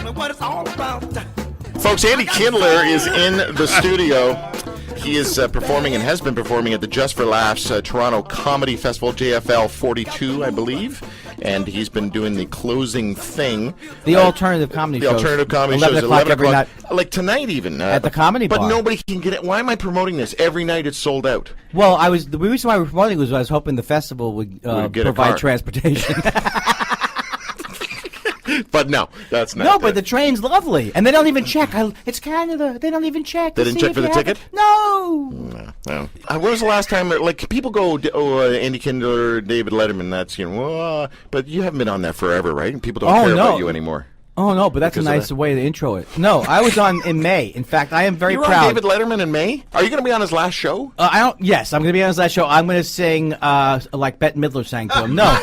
me what it's all about. Folks, Andy Kindler is in the studio. He is performing and has been performing at the Just for Laughs Toronto Comedy Festival, JFL 42, I believe. And he's been doing the closing thing. The alternative comedy shows. The alternative comedy 11 shows. o'clock every night. Like tonight even. At the Comedy Bar. But nobody can get it. Why am I promoting this? Every night it's sold out. Well, the reason why we're promoting was I was hoping the festival would provide transportation. But no, that's not. No, but the train's lovely, and they don't even check. It's Canada. They don't even check. They didn't check for the ticket? No. No. When was the last time? Like people go, Andy Kindler, David Letterman. That's but you haven't been on that forever, right? People don't care about you anymore. Oh no, but that's a nice way to intro it. No, I was on in May. In fact, I am very proud. You were on David Letterman in May? Are you going to be on his last show? Yes, I'm going to be on his last show. I'm going to sing like Bette Midler sang to him. No.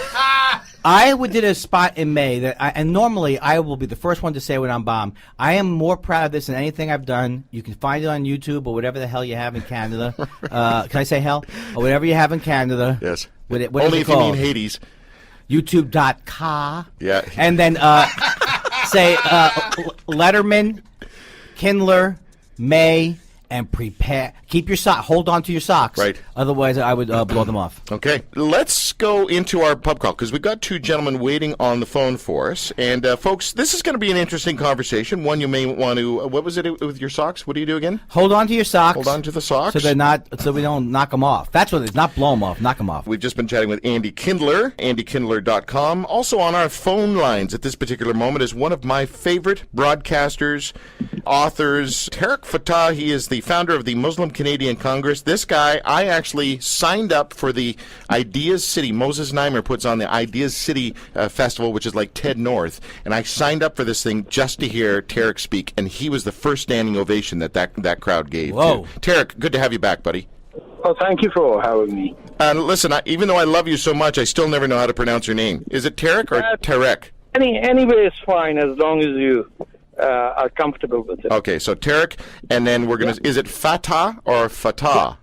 I did a spot in May and normally I will be the first one to say when I'm bomb. I am more proud of this than anything I've done. You can find it on YouTube or whatever the hell you have in Canada. Can I say hell? Or whatever you have in Canada. Yes. What Only if you mean Hades. YouTube.com. Yeah. And then say Letterman, Kindler, May, and prepare. Keep your hold on to your socks. Right. Otherwise, I would blow them off. Okay. Let's go into our pub crawl because we've got two gentlemen waiting on the phone for us. And, folks, this is going to be an interesting conversation. One, you may want to. What was it with your socks? What do you do again? Hold on to your socks. Hold on to the socks. So we don't knock them off. That's what it is. Not blow them off. Knock them off. We've just been chatting with Andy Kindler, andykindler.com. Also on our phone lines at this particular moment is one of my favorite broadcasters, authors, Tariq Fatah. He is the founder of the Muslim Canadian Congress. This guy, I actually signed up for the Ideas City. Moses Neimer puts on the Ideas City Festival, which is like TED North. And I signed up for this thing just to hear Tariq speak. And he was the first standing ovation that crowd gave. Whoa. Tariq, good to have you back, buddy. Well, thank you for having me. And listen, even though I love you so much, I still never know how to pronounce your name. Is it Tariq or Tarek? Anyway, it's fine as long as you are comfortable with it. Okay, so Tariq, and then we're going to... Is it Fatah or Fatah?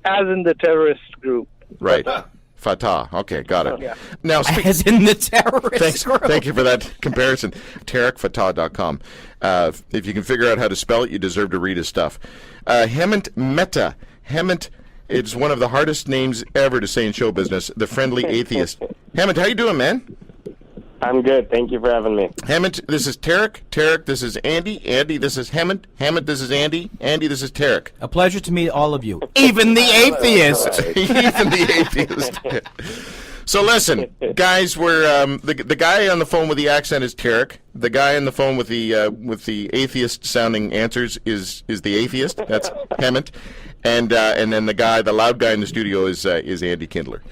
As in the terrorist group. Right. Fatah. Okay, got it. Yeah. Now, as in the terrorist group. Thank you for that comparison. TariqFatah.com. If you can figure out how to spell it, you deserve to read his stuff. Hemant Mehta. Hemant, it's one of the hardest names ever to say in show business. The friendly atheist. Hemant, how you doing, man? I'm good. Thank you for having me. Hemant, this is Tariq. Tariq, this is Andy. Andy, this is Hemant. Hemant, this is Andy. Andy, this is Tariq. A pleasure to meet all of you. Even the atheist. Even the atheist. So listen, guys, we're the guy on the phone with the accent is Tariq. The guy on the phone with the atheist-sounding answers is the atheist. That's Hemant, and then the loud guy in the studio is Andy Kindler.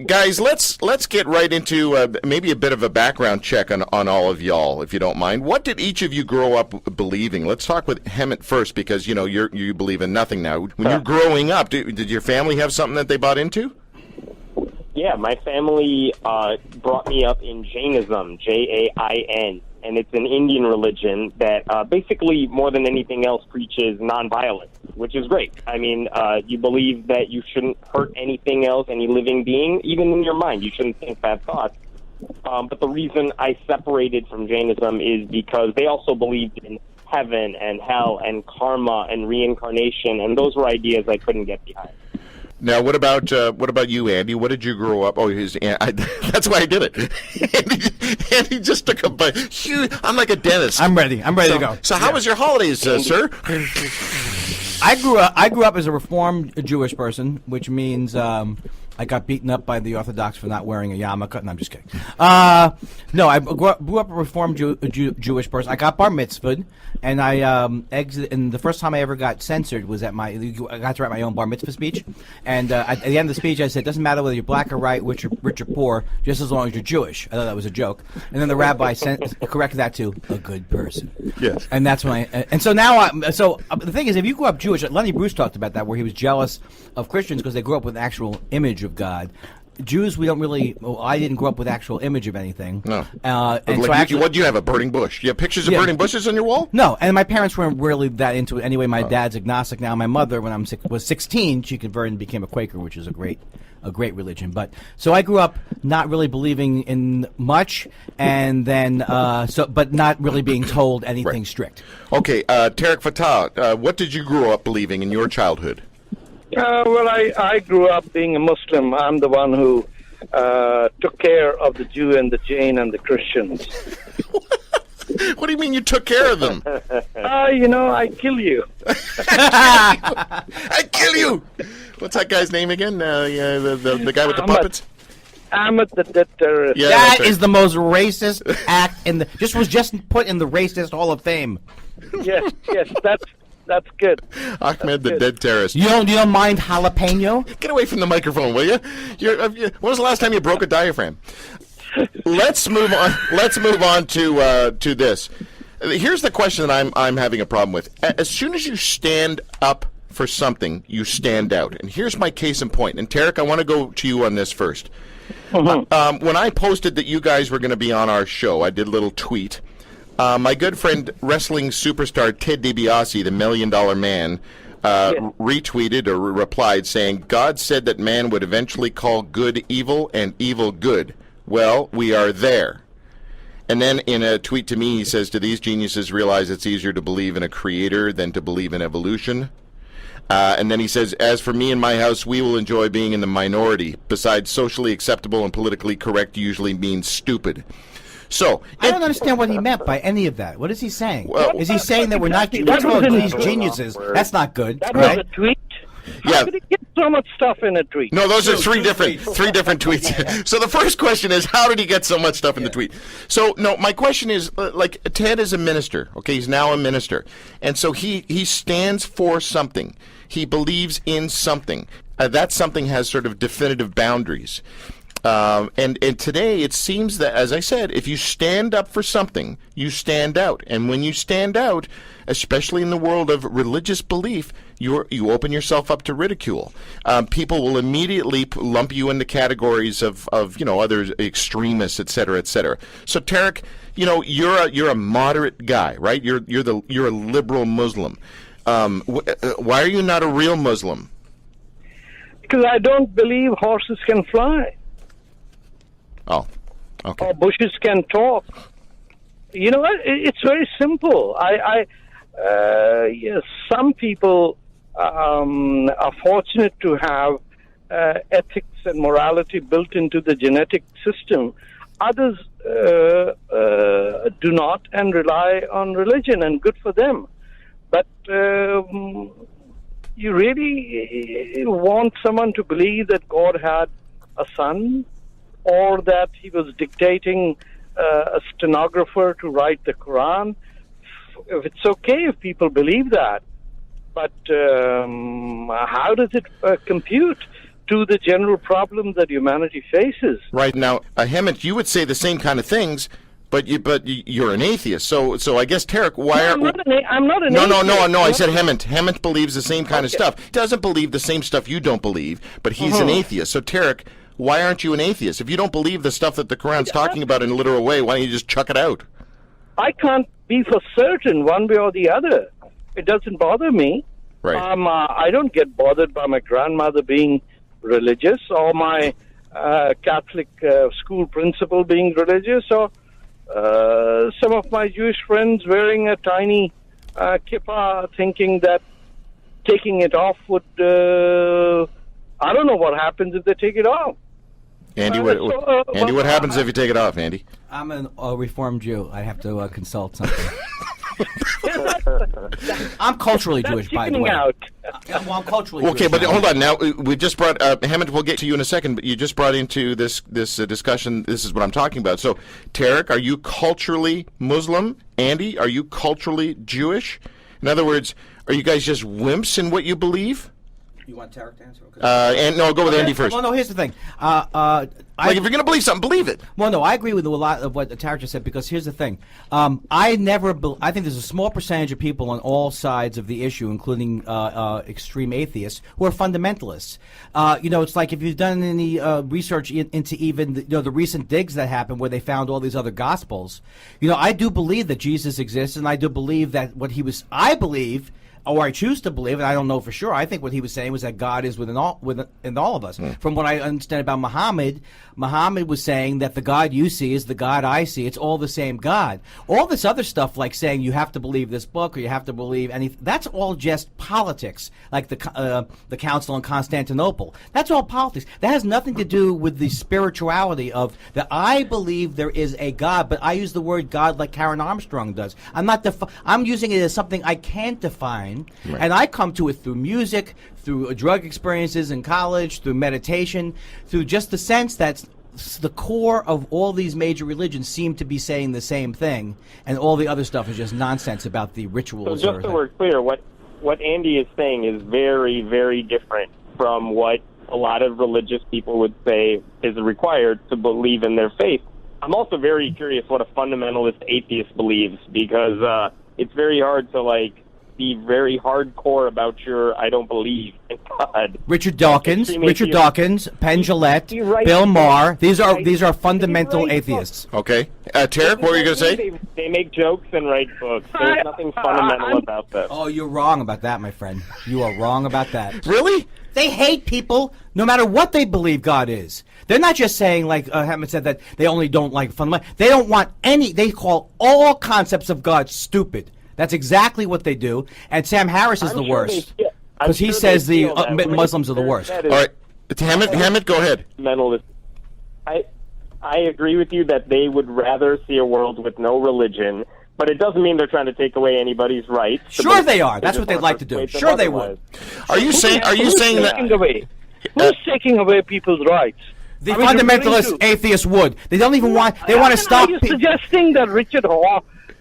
Guys, let's get right into maybe a bit of a background check on all of y'all, if you don't mind. What did each of you grow up believing? Let's talk with Hemant first, because you believe in nothing now. When you're growing up, did your family have something that they bought into? Yeah, my family brought me up in Jainism, Jain, and it's an Indian religion that basically, more than anything else, preaches nonviolence, which is great. I mean, you believe that you shouldn't hurt anything else, any living being, even in your mind. You shouldn't think bad thoughts. But the reason I separated from Jainism is because they also believed in heaven and hell and karma and reincarnation, and those were ideas I couldn't get behind. Now, what about you, Andy? What did you grow up? Oh, that's why I did it. Andy just took a bite. I'm like a dentist. I'm ready to go. So, how was your holidays, sir? I grew up as a Reformed Jewish person, which means I got beaten up by the Orthodox for not wearing a yarmulke. No, I'm just kidding. No, I grew up a Reformed Jewish person. I got bar mitzvahed, and I exited. And the first time I ever got censored was I got to write my own bar mitzvah speech. And at the end of the speech, I said, "It doesn't matter whether you're black or white, rich or poor, just as long as you're Jewish." I thought that was a joke. And then the rabbi corrected that to a good person. Yes. And that's when and so now the thing is, if you grew up Jewish, Lenny Bruce talked about that, where he was jealous of Christians because they grew up with an actual image of God. Jews, we don't really. Well, I didn't grow up with actual image of anything. No. And so Like, actually, what do you have? A burning bush? You have pictures of Yeah. burning bushes on your wall? no, and my parents weren't really that into it anyway. My dad's agnostic now. My mother, when was 16, she converted and became a Quaker, which is a great religion. But so I grew up not really believing in much, and then but not really being told anything strict. Okay, Tarek Fatah, what did you grow up believing in your childhood? Well, I grew up being a Muslim. I'm the one who took care of the Jew and the Jain and the Christians. What do you mean you took care of them? I kill you. I kill you! What's that guy's name again? The guy with the Ahmed. puppets? Ahmed the dead terrorist. Yeah, That that's right. is the most racist act in the. Was just put in the racist Hall of Fame. Yes, that's good. Ahmed the dead terrorist. You don't mind jalapeno? Get away from the microphone, will you? When was the last time you broke a diaphragm? Let's move on. Let's move on to this. Here's the question that I'm having a problem with. As soon as you stand up for something, you stand out. And here's my case in point. And Tarek, I want to go to you on this first. When I posted that you guys were going to be on our show, I did a little tweet. My good friend, wrestling superstar Ted DiBiase, the $1 Million Man, retweeted or replied saying, God said that man would eventually call good evil and evil good. Well, we are there. And then in a tweet to me, he says, do these geniuses realize it's easier to believe in a creator than to believe in evolution? And then he says, as for me and my house, we will enjoy being in the minority. Besides, socially acceptable and politically correct usually means stupid. So I don't understand what he meant by any of that. What is he saying? Well- Is he saying that we're not That what's wrong with wasn't- these geniuses? That's not good, That was right? a tweet. Yeah. How could he get so much stuff in a tweet? No, those are three different tweets. So the first question is, how did he get so much stuff in the tweet? So no, my question is, like, Ted is a minister. Okay, he's now a minister, and so he stands for something. He believes in something. That something has sort of definitive boundaries. And today it seems that, as I said, if you stand up for something, you stand out. And when you stand out, especially in the world of religious belief, you open yourself up to ridicule. People will immediately lump you into categories of other extremists, et cetera, et cetera. So Tarek, you're a moderate guy, right? You're a liberal Muslim. Why are you not a real Muslim? Because I don't believe horses can fly Oh, okay. or bushes can talk. You know what? It's very simple. Yes, some people are fortunate to have ethics and morality built into the genetic system. Others do not and rely on religion, and good for them. But you really want someone to believe that God had a son, or that he was dictating a stenographer to write the Quran? If it's okay if people believe that, but how does it compute to the general problem that humanity faces? Right now, Hemant, you would say the same kind of things, but you're an atheist. So I guess Tarek, why No, are I'm not an No, atheist. I said Hemant. Hemant believes the same kind of stuff. He doesn't believe the same stuff you don't believe, but he's an atheist. So Tarek, why aren't you an atheist? If you don't believe the stuff that the Quran's talking about in a literal way, why don't you just chuck it out? I can't be for certain one way or the other. It doesn't bother me. Right. I don't get bothered by my grandmother being religious, or my Catholic school principal being religious, or some of my Jewish friends wearing a tiny kippah, thinking that taking it off would... I don't know what happens if they take it off. Andy, what happens if you take it off, Andy? I'm a Reformed Jew. I have to consult something. I'm culturally Jewish, by the way. Out. Well, I'm culturally Okay, Jewish. but hold on. Now we just brought Hammond. We'll get to you in a second, but you just brought into this discussion. This is what I'm talking about. So, Tarek, are you culturally Muslim? Andy, are you culturally Jewish? In other words, are you guys just wimps in what you believe? You want Tarek to answer? Okay. And no, I'll go with Andy first. Well, no, here's the thing. Like, if you're going to believe something, believe it. Well, no, I agree with a lot of what Tarek just said, because here's the thing. I think there's a small percentage of people on all sides of the issue, including extreme atheists, who are fundamentalists. It's like if you've done any research into even the recent digs that happened where they found all these other gospels. I do believe that Jesus exists, and I do believe that I believe, or I choose to believe, and I don't know for sure. I think what he was saying was that God is within all of us. From what I understand about Muhammad was saying that the God you see is the God I see. It's all the same God. All this other stuff, like saying you have to believe this book or you have to believe anything, that's all just politics. Like the Council in Constantinople, that's all politics. That has nothing to do with the spirituality of that. I believe there is a God, but I use the word God like Karen Armstrong does. I'm using it as something I can't define. Right. And I come to it through music, through drug experiences in college, through meditation, through just the sense that the core of all these major religions seem to be saying the same thing, and all the other stuff is just nonsense about the rituals. So just so we're clear, what Andy is saying is very, very different from what a lot of religious people would say is required to believe in their faith. I'm also very curious what a fundamentalist atheist believes, because it's very hard to, be very hardcore about your I don't believe in God. Richard Dawkins, Penn Jillette, Bill Maher. These are fundamental atheists. Okay. Tarek, what were you going to say? They make jokes and write books. There's nothing fundamental about this. Oh, you're wrong about that, my friend. You are wrong about that. Really? They hate people no matter what they believe God is. They're not just saying, like Hammond said, that they only don't like fundamental. They don't want they call all concepts of God stupid. That's exactly what they do. And Sam Harris is the worst. Because he says the Muslims are the worst. All right. Hammond, go ahead. Fundamentalist. I agree with you that they would rather see a world with no religion, but it doesn't mean they're trying to take away anybody's rights. Sure they are. That's what they'd like to do. Sure they would. Are you saying that... Who's taking away people's rights? The fundamentalist atheists would. They don't even want... They want to stop... Are you suggesting that Richard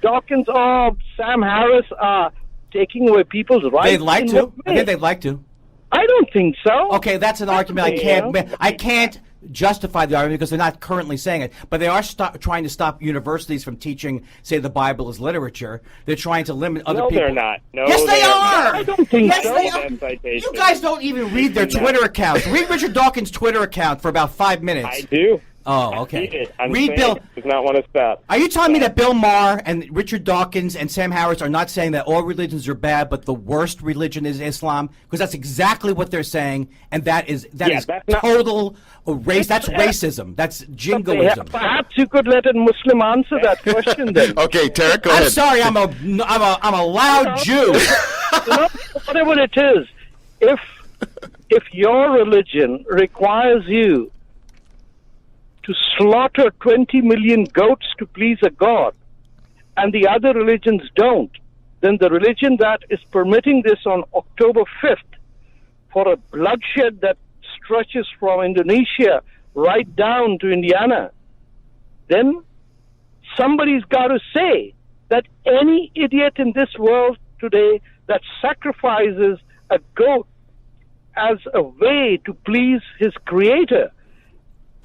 Dawkins or Sam Harris are taking away people's rights? They'd like to. I think they'd like to. I don't think so. Okay, that's an argument I can't justify the argument because they're not currently saying it, but they are trying to stop universities from teaching, say, the Bible as literature. They're trying to limit other people. No, they're not. No, yes, they are. I don't think so. They are. You guys don't even read their Twitter accounts. Read Richard Dawkins' Twitter account for about 5 minutes. I do. Oh, okay. Read Bill. Does not want to stop. Are you telling me that Bill Maher and Richard Dawkins and Sam Harris are not saying that all religions are bad, but the worst religion is Islam? Because that's exactly what they're saying, and that is total race. That's racism. That's jingoism. Perhaps you could let a Muslim answer that question then. Okay, Tarek, go ahead. I'm sorry. I'm a loud Jew. Whatever it is, if your religion requires you to slaughter 20 million goats to please a god, and the other religions don't, then the religion that is permitting this on October 5th for a bloodshed that stretches from Indonesia right down to Indiana, then somebody's got to say that any idiot in this world today that sacrifices a goat as a way to please his creator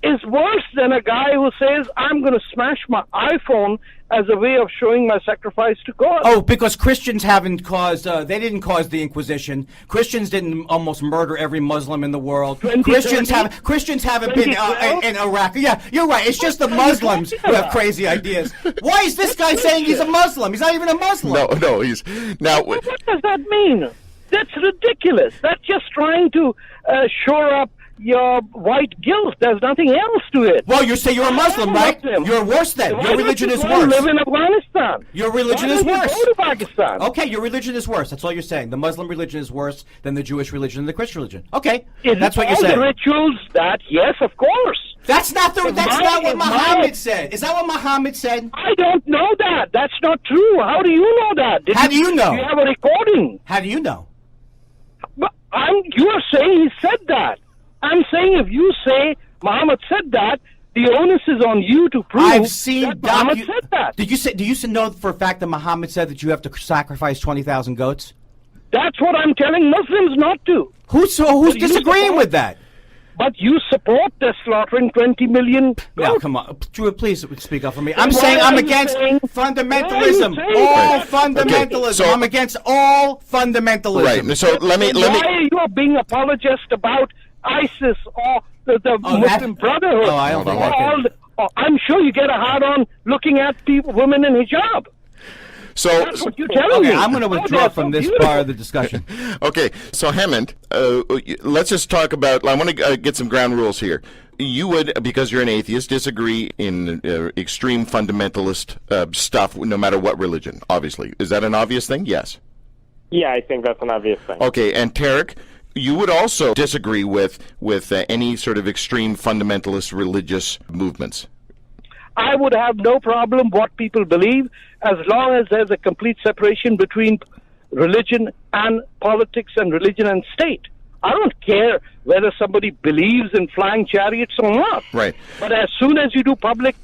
is worse than a guy who says, I'm going to smash my iPhone as a way of showing my sacrifice to God. Oh, because Christians haven't caused, they didn't cause the Inquisition. Christians didn't almost murder every Muslim in the world. Christians haven't been in Iraq. Yeah, you're right. It's just the Muslims who have crazy ideas. Why is this guy saying he's a Muslim? He's not even a Muslim. No, he's... Now, what does that mean? That's ridiculous. That's just trying to shore up your white guilt. There's nothing else to it. Well, you say you're a Muslim, right? You're worse then. Your religion is worse. Live in Afghanistan. Your religion is worse. Go to Pakistan. Okay, your religion is worse. That's all you're saying. The Muslim religion is worse than the Jewish religion and the Christian religion. Okay, that's what you're saying. The rituals that, yes, of course. That's not what Muhammad said. Is that what Muhammad said? I don't know that. That's not true. How do you know that? How do you know? You have a recording. How do you know? But you are saying he said that. I'm saying if you say Muhammad said that, the onus is on you to prove that Muhammad said that. Do you know for a fact that Muhammad said that you have to sacrifice 20,000 goats? That's what I'm telling Muslims not to. Who's disagreeing with that? But you support the slaughtering 20 million. No, come on. Drew, please speak up for me. I'm saying I'm against fundamentalism. All fundamentalism. Okay, so, I'm against all fundamentalism. Right. So let me. Why are you being apologist about ISIS or the Muslim Brotherhood? Oh, I don't think I can. I'm sure you get a hard on looking at women in hijab. So that's what you're telling me. I'm going to withdraw from this part of the discussion. Okay, so Hemant, let's just talk about. I want to get some ground rules here. You would, because you're an atheist, disagree in extreme fundamentalist stuff, no matter what religion. Obviously, is that an obvious thing? Yes. Yeah, I think that's an obvious thing. Okay, and Tarek, you would also disagree with any sort of extreme fundamentalist religious movements. I would have no problem what people believe as long as there's a complete separation between religion and politics and religion and state. I don't care whether somebody believes in flying chariots or not. Right. But as soon as you do public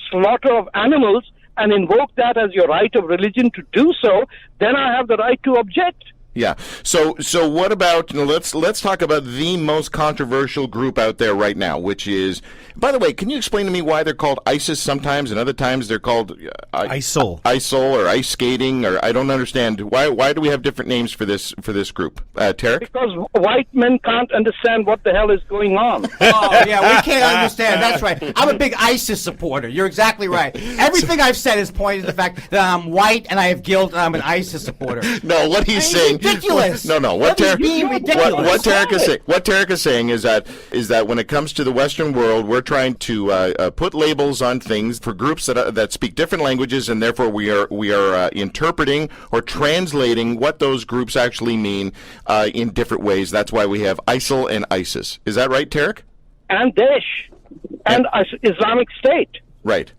slaughter of animals and invoke that as your right of religion to do so, then I have the right to object. Yeah. So what about, let's talk about the most controversial group out there right now, which is, by the way, can you explain to me why they're called ISIS sometimes and other times they're called ISIL or ice skating, or I don't understand why do we have different names for this group? Tarek? Because white men can't understand what the hell is going on. Oh, yeah, we can't understand. That's right. I'm a big ISIS supporter. You're exactly right. Everything I've said is pointing to the fact that I'm white and I have guilt and I'm an ISIS supporter. No, what he's saying. Ridiculous. No. What Tarek is saying is that when it comes to the Western world, we're trying to put labels on things for groups that speak different languages, and therefore we are interpreting or translating what those groups actually mean in different ways. That's why we have ISIL and ISIS. Is that right, Tarek? And Daesh and Islamic State. Right.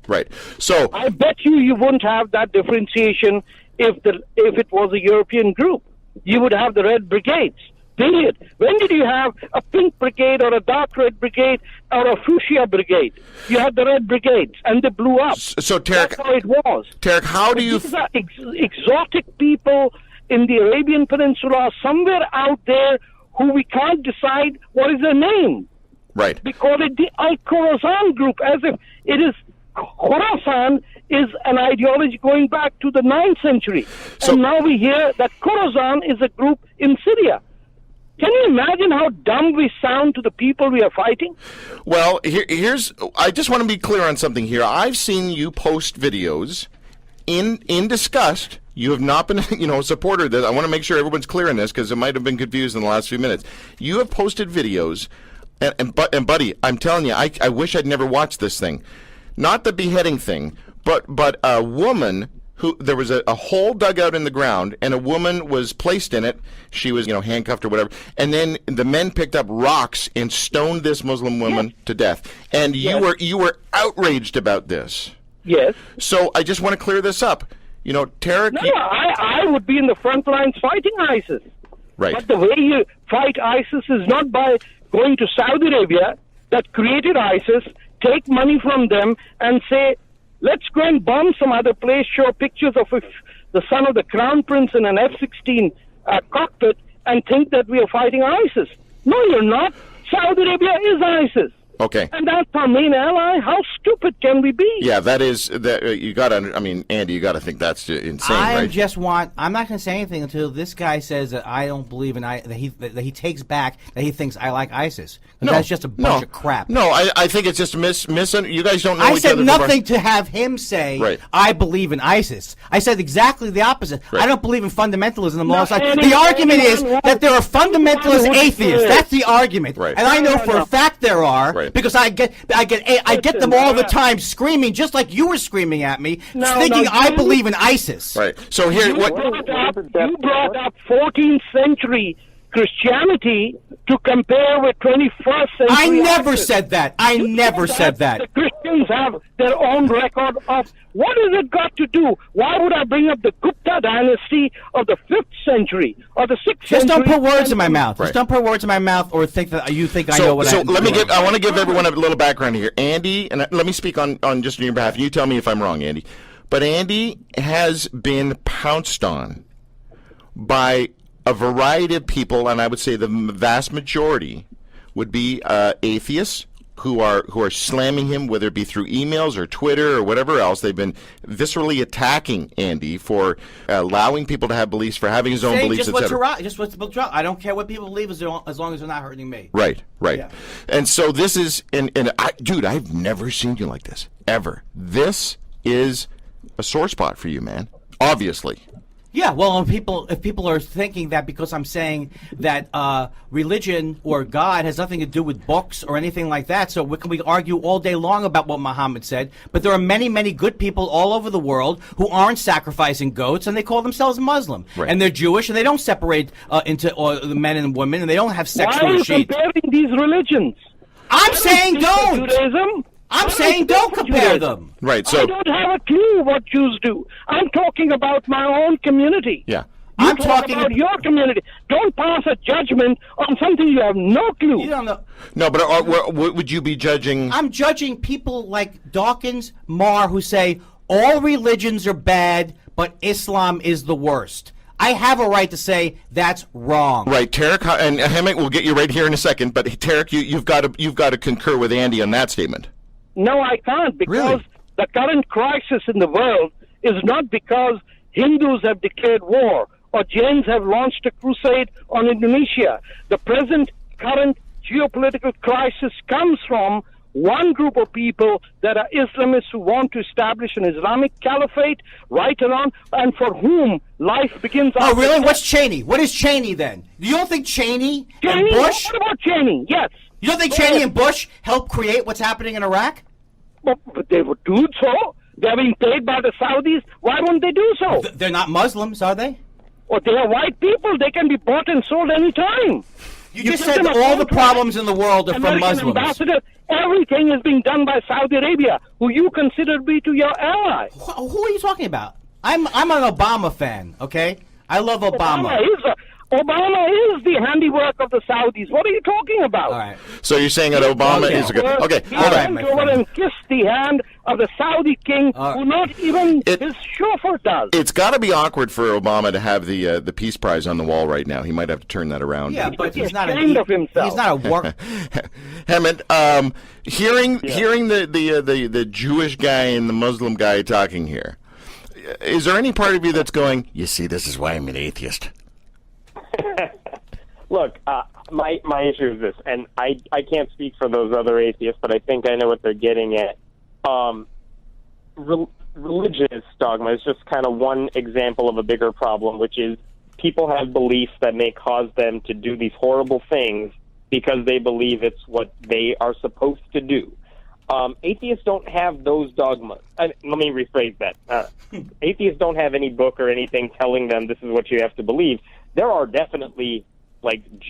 So I bet you wouldn't have that differentiation if it was a European group. You would have the Red Brigades. Period. When did you have a pink brigade or a dark red brigade or a fuchsia brigade? You had the Red Brigades, and they blew up. So Tarek, that's how it was. Tarek, how do you? These are exotic people in the Arabian Peninsula, somewhere out there, who we can't decide what is their name. Right. We call it the Al-Khorasan group, as if it is. Khorasan is an ideology going back to the 9th century. So, and now we hear that Khorasan is a group in Syria. Can you imagine how dumb we sound to the people we are fighting? Well, here's. I just want to be clear on something here. I've seen you post videos in disgust. You have not been, a supporter of this. I want to make sure everyone's clear on this because it might have been confused in the last few minutes. You have posted videos, and buddy, I'm telling you, I wish I'd never watched this thing. Not the beheading thing, but a woman who there was a hole dug out in the ground, and a woman was placed in it. She was, handcuffed or whatever, and then the men picked up rocks and stoned this Muslim woman to death. And you were outraged about this. Yes. So I just want to clear this up. Tarek. No, I would be in the front lines fighting ISIS. Right. But the way you fight ISIS is not by going to Saudi Arabia, that created ISIS, take money from them and say, let's go and bomb some other place, show pictures of the son of the crown prince in an F-16 cockpit, and think that we are fighting ISIS. No, you're not. Saudi Arabia is ISIS. Okay. And that's our main ally. How stupid can we be? Yeah, that is that. You got to. I mean, Andy, you got to think that's insane, right? I'm not going to say anything until this guy says that I don't believe in that he takes back that he thinks I like ISIS. No, that's just a bunch of crap. No, I think it's just you guys don't know. I each said other nothing to have him say. Right. I believe in ISIS. I said exactly the opposite. Right. I don't believe in fundamentalism. No, the argument is that there are fundamentalist atheists. That's the argument, right. And I know for a fact there are because I get them all the time screaming, just like you were screaming at me, thinking I believe in ISIS. Right. So here, you brought up 14th century Christianity to compare with 21st century. I never said that. I never said that. The Christians have their own record of what has it got to do? Why would I bring up the Gupta dynasty of the 5th century or the 6th century? Just don't put words in my mouth. Right. Just don't put words in my mouth or think that you think I know what I'm doing. I want to give everyone a little background here. Andy, and let me speak on just on your behalf. You tell me if I'm wrong, Andy. But Andy has been pounced on by a variety of people, and I would say the vast majority would be atheists who are slamming him, whether it be through emails or Twitter or whatever else. They've been viscerally attacking Andy for allowing people to have beliefs, for having his own beliefs, etc. Just what's wrong. I don't care what people believe as long as they're not hurting me. Right. Yeah. And so this is, dude, I've never seen you like this ever. This is a sore spot for you, man. Obviously. Yeah, well, if people are thinking that because I'm saying that religion or God has nothing to do with books or anything like that, so we argue all day long about what Muhammad said, but there are many, many good people all over the world who aren't sacrificing goats, and they call themselves Muslim. Right. And they're Jewish, and they don't separate into the men and women, and they don't have sex Why are you sheets. comparing these religions? I'm saying don't! Judaism? I'm saying don't compare them. Right. So I don't have a clue what Jews do. I'm talking about my own community. yeah. You I'm talk talking about your community. Don't pass a judgment on something you have no clue. You don't know. No, but what would you be judging? I'm judging people like Dawkins, Marr, who say all religions are bad, but Islam is the worst. I have a right to say that's wrong. Right, Tarek, and Hemant, we'll get you right here in a second. But Tarek, you've got to concur with Andy on that statement. No, I can't, because Really? the current crisis in the world is not because Hindus have declared war or Jains have launched a crusade on Indonesia. The present current geopolitical crisis comes from one group of people that are Islamists who want to establish an Islamic caliphate right around, and for whom life begins. Oh, after really? death. What's Cheney? What is Cheney then? You don't think Cheney and Cheney? Bush? What about Cheney? Yes. You don't think Cheney and Bush helped create what's happening in Iraq? But they would do so. They're being paid by the Saudis. Why won't they do so? They're not Muslims, are they? Or they are white people. They can be bought and sold any time. You just give said them a all the contract. problems in the world are from American Muslims. ambassador, everything is being done by Saudi Arabia, who you consider to be your ally. Who are you talking about? I'm an Obama fan, okay? I love Obama. Obama is the handiwork of the Saudis. What are you talking about? All right. So you're saying that Obama Okay. is a good? Okay, He hold right, on. my went over friend. and kissed the hand of the Saudi king, who not even his chauffeur does. It's got to be awkward for Obama to have the Peace Prize on the wall right now. He might have to turn that around. Yeah, but he's not ashamed of himself. He's not a work. Hemant, hearing the Jewish guy and the Muslim guy talking here, is there any part of you that's going, you see, this is why I'm an atheist? Look, my issue is this, and I can't speak for those other atheists, but I think I know what they're getting at. Religious dogma is just kind of one example of a bigger problem, which is people have beliefs that may cause them to do these horrible things because they believe it's what they are supposed to do. Atheists don't have those dogmas. Let me rephrase that. Atheists don't have any book or anything telling them this is what you have to believe. There are definitely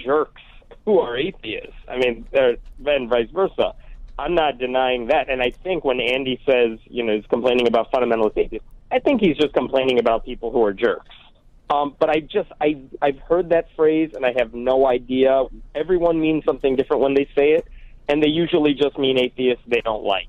jerks who are atheists. I mean, and vice versa. I'm not denying that. And I think when Andy says, he's complaining about fundamentalist atheists, I think he's just complaining about people who are jerks. But I've heard that phrase, and I have no idea. Everyone means something different when they say it, and they usually just mean atheists they don't like.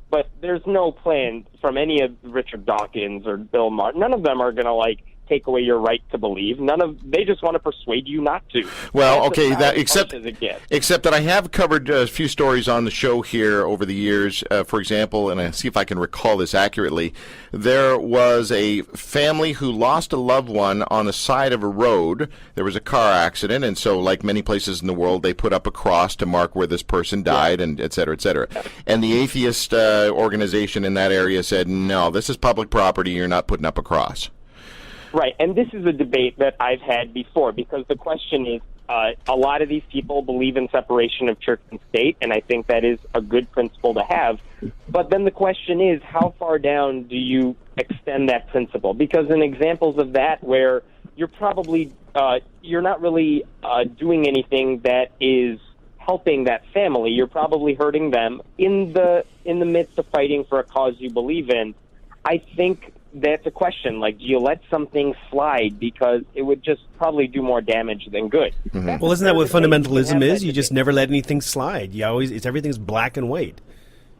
But there's no plan from any of Richard Dawkins or Bill Maher. None of them are going to take away your right to believe. They just want to persuade you not to. Well, That's okay, about as except harsh as it gets. except that I have covered a few stories on the show here over the years. For example, and I see if I can recall this accurately, there was a family who lost a loved one on the side of a road. There was a car accident, and so, like many places in the world, they put up a cross to mark where this person died, and et cetera, et cetera. And the atheist organization in that area said, no, this is public property, you're not putting up a cross. Right, and this is a debate that I've had before, because the question is, a lot of these people believe in separation of church and state, and I think that is a good principle to have. But then the question is, how far down do you extend that principle? Because in examples of that where you're probably, you're not really doing anything that is helping that family, you're probably hurting them in the midst of fighting for a cause you believe in. I think that's a question. Do you let something slide because it would just probably do more damage than good? Mm-hmm. Well, isn't that what fundamentalism is? You just never let anything slide. Everything's black and white.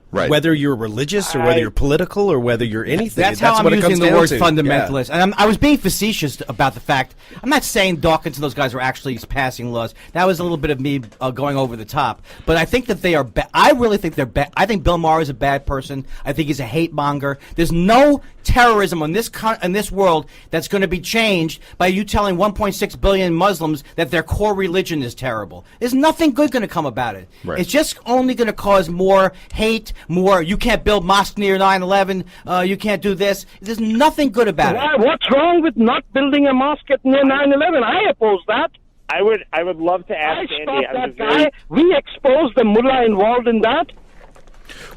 Right. Whether you're religious or whether you're political or whether you're anything. That's how I'm what it using comes the down word to. fundamentalist. Yeah. And I was being facetious about the fact. I'm not saying Dawkins and those guys were actually passing laws. That was a little bit of me going over the top. But I think that they are I really think they're bad. I think Bill Maher is a bad person. I think he's a hate monger. There's no terrorism in this world that's going to be changed by you telling 1.6 billion Muslims that their core religion is terrible. There's nothing good going to come about it. Right. It's just only going to cause more hate, more, you can't build mosque near 9/11, you can't do this. There's nothing good about it. What's wrong with not building a mosque at near 9/11? I oppose that. I would love to I ask stopped Andy. that guy. We exposed the mullah involved in that.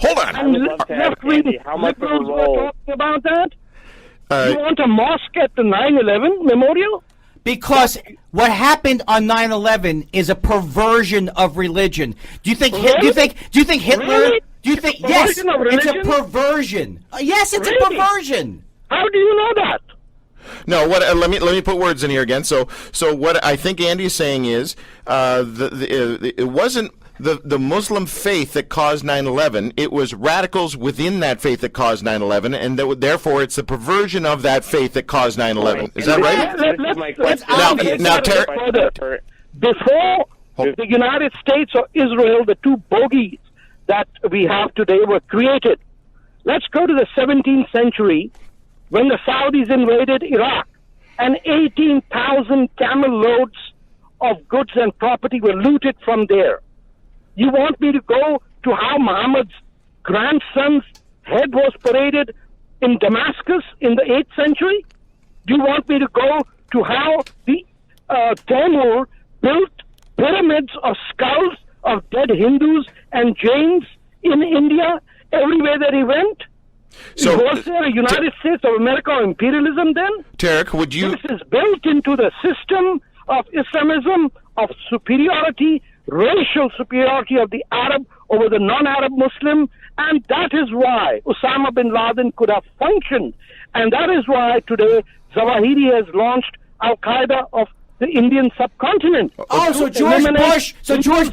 Hold on. I would love to ask Andy how much of a liberals were role. talking about that. You want a mosque at the 9/11 memorial? Because what happened on 9/11 is a perversion of religion. Do you think? Really? Do you think Hitler? Really? Do you think? It's a Yes, perversion of it's a religion? perversion. Yes, it's a Really? perversion. How do you know that? No, what? Let me put words in here again. So what I think Andy is saying is, it wasn't the Muslim faith that caused 9/11. It was radicals within that faith that caused 9/11, and therefore it's the perversion of that faith that caused 9/11. Is that right? Let's Now, before the United States or Israel, the two bogies that we have today were created. Let's go to the 17th century when the Saudis invaded Iraq and 18,000 camel loads of goods and property were looted from there. You want me to go to how Muhammad's grandson's head was paraded in Damascus in the 8th century? Do you want me to go to how the Timur built pyramids of skulls of dead Hindus and Jains in India everywhere that he went? So, was there a United States of America imperialism then? Tarek, would you? This is built into the system of Islamism, of superiority, racial superiority of the Arab over the non-Arab Muslim, and that is why Osama bin Laden could have functioned, and that is why today Zawahiri has launched Al-Qaeda of the Indian subcontinent. Oh, so George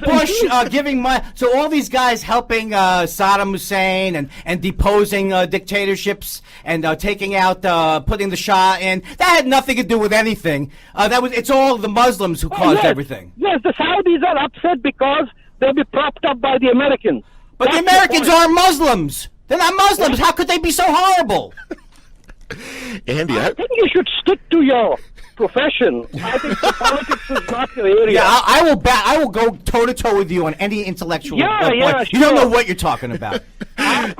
Bush, giving money. So all these guys helping Saddam Hussein and deposing dictatorships and taking out, putting the Shah in. That had nothing to do with anything. It's all the Muslims who caused everything. Yes, the Saudis are upset because they'll be propped up by the Americans. But the Americans are Muslims. They're not Muslims. How could they be so horrible? Andy, I think you should stick to your profession. I think politics is not your area. Yeah, I will go toe to toe with you on any intellectual. Yeah, You don't know what you're talking about. I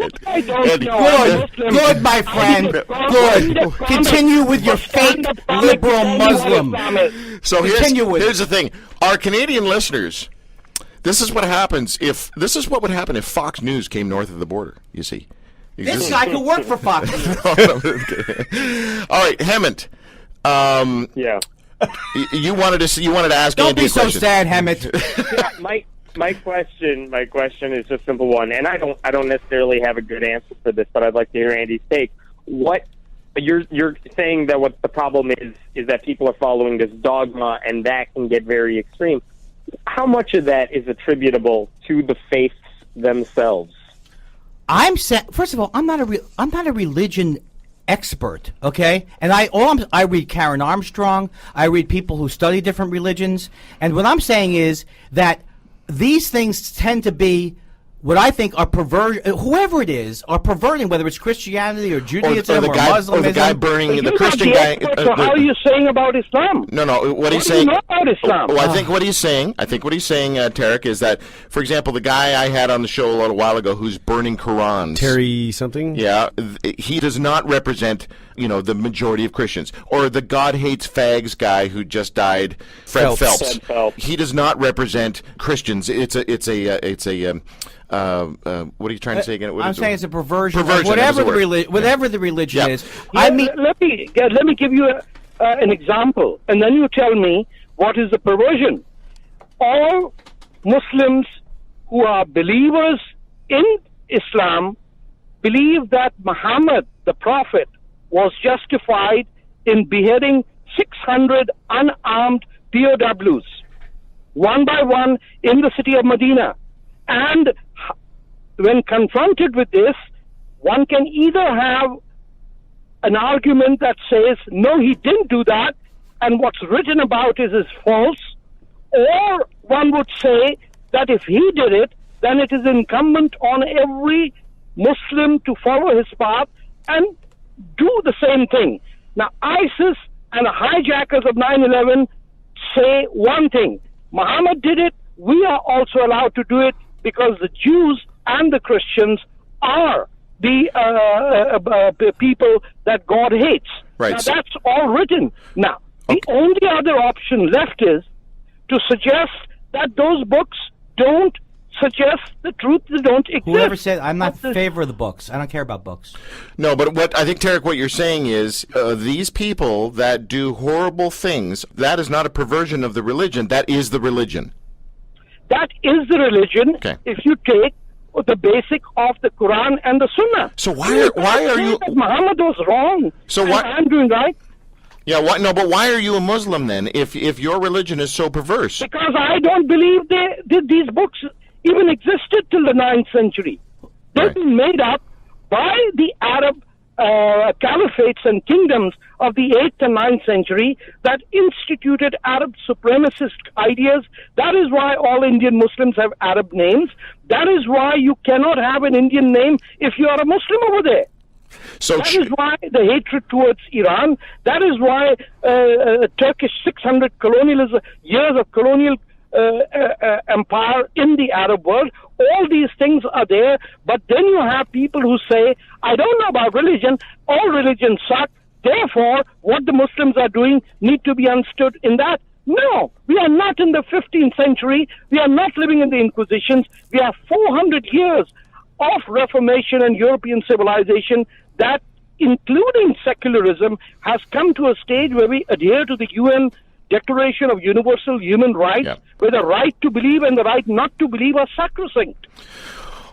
don't know. Good, my friend. Good. Continue with your fake liberal Muslim. So here's the thing. Our Canadian listeners, this is what would happen if Fox News came north of the border, you see. This guy could work for Fox News. All right, Hemant. Yeah. You wanted to ask Don't Andy be a so question. sad, Hemant. Yeah, my question is just simple one, and I don't necessarily have a good answer for this, but I'd like to hear Andy's take. What you're saying that what the problem is that people are following this dogma, and that can get very extreme. How much of that is attributable to the faiths themselves? First of all, I'm not a religion expert, okay? And I read Karen Armstrong. I read people who study different religions, and what I'm saying is that these things tend to be what I think are whoever it is, are perverting, whether it's Christianity or Judaism or Muslimism. Or the guy burning the Christian guy. So how are you saying about Islam? No. What he's do saying. you know about Islam? Well, I think what he's saying, Tarek, is that, for example, the guy I had on the show a little while ago who's burning Qurans. Terry something? Yeah, he does not represent, the majority of Christians. Or the God hates fags guy who just died, Fred Phelps. Fred Phelps. He does not represent Christians. It's a what are you trying to say again? I'm saying it's a perversion. Perversion, Whatever that the religion is. Let me give you an example, and then you tell me what is the perversion. All Muslims who are believers in Islam believe that Muhammad, the Prophet, was justified in beheading 600 unarmed POWs, one by one, in the city of Medina. And when confronted with this, one can either have an argument that says, no, he didn't do that, and what's written about it is false, or one would say that if he did it, then it is incumbent on every Muslim to follow his path and do the same thing. Now, ISIS and the hijackers of 9/11 say one thing. Muhammad did it. We are also allowed to do it because the Jews and the Christians are the people that God hates. Right. Now, that's all written. Now, the only other option left is to suggest that those books don't suggest the truth, they don't exist. Whoever said I'm not in favor of the books. I don't care about books. No, but what I think, Tarek, what you're saying is these people that do horrible things, that is not a perversion of the religion. That is the religion. That is the religion. Okay. If you take the basic of the Quran and the Sunnah. So why are you? Muhammad was wrong. So and what? I'm doing right. Yeah. What? No, but why are you a Muslim then? If your religion is so perverse? Because I don't believe these books even existed till the 9th century. They've Right. been made up by the Arab caliphates and kingdoms of the 8th and 9th century that instituted Arab supremacist ideas. That is why all Indian Muslims have Arab names. That is why you cannot have an Indian name if you are a Muslim over there. So That is why the hatred towards Iran. That is why Turkish 600 years of colonial empire in the Arab world. All these things are there, but then you have people who say, I don't know about religion, all religions suck, therefore what the Muslims are doing need to be understood in that. No, we are not in the 15th century, we are not living in the Inquisitions, we have 400 years of Reformation and European civilization that, including secularism, has come to a stage where we adhere to the UN Declaration of Universal Human Rights, Yeah. where the right to believe and the right not to believe are sacrosanct.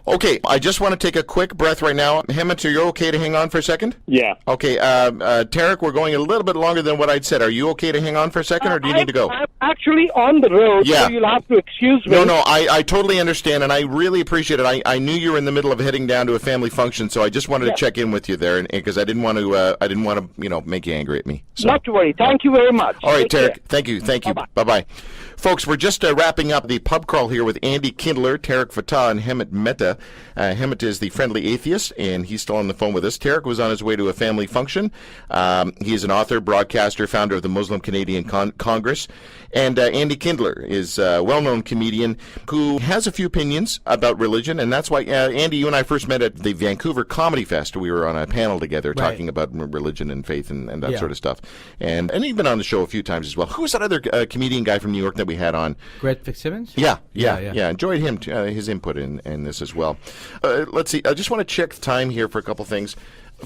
okay, I just want to take a quick breath right now. Hemant, are you okay to hang on for a second? Yeah. Okay, Tarek, we're going a little bit longer than what I'd said. Are you okay to hang on for a second, or do you need to go? I'm actually on the road, Yeah. so you'll have to excuse me. No, I totally understand, and I really appreciate it. I knew you were in the middle of heading down to a family function, so I just wanted to check in with you there, because I didn't want to, make you angry at me. So. Not to worry. Thank you very much. All right, Take Tarek. care. Thank you. Bye-bye. Bye-bye. Folks, we're just wrapping up the pub crawl here with Andy Kindler, Tarek Fatah, and Hemant Mehta. Hemant is the friendly atheist, and he's still on the phone with us. Tarek was on his way to a family function. He is an author, broadcaster, founder of the Muslim Canadian Congress. And Andy Kindler is a well-known comedian who has a few opinions about religion, and that's why, Andy, you and I first met at the Vancouver Comedy Fest. We were on a panel together talking about religion and faith and that sort of stuff. And you've been on the show a few times as well. Who was that other comedian guy from New York that we had on? Greg Fitzsimmons? Yeah. Enjoyed him, his input in this as well. Let's see. I just want to check the time here for a couple things.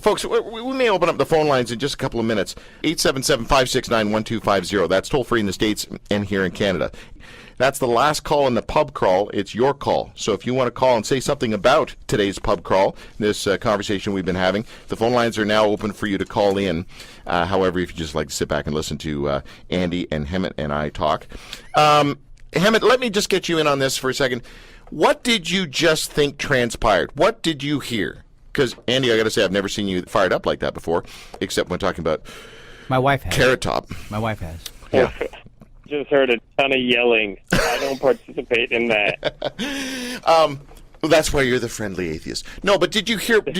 Folks, we may open up the phone lines in just a couple of minutes. 877-569-1250. That's toll-free in the States and here in Canada. That's the last call in the pub crawl. It's your call. So if you want to call and say something about today's pub crawl, this conversation we've been having, the phone lines are now open for you to call in. However, if you just like to sit back and listen to Andy and Hemant and I talk. Hemant, let me just get you in on this for a second. What did you just think transpired? What did you hear? Because, Andy, I got to say, I've never seen you fired up like that before, except when talking about My wife has. Carrot Top. My wife has. Yeah. Just heard a ton of yelling. I don't participate in that. Well, that's why you're the friendly atheist. No, but did you hear, were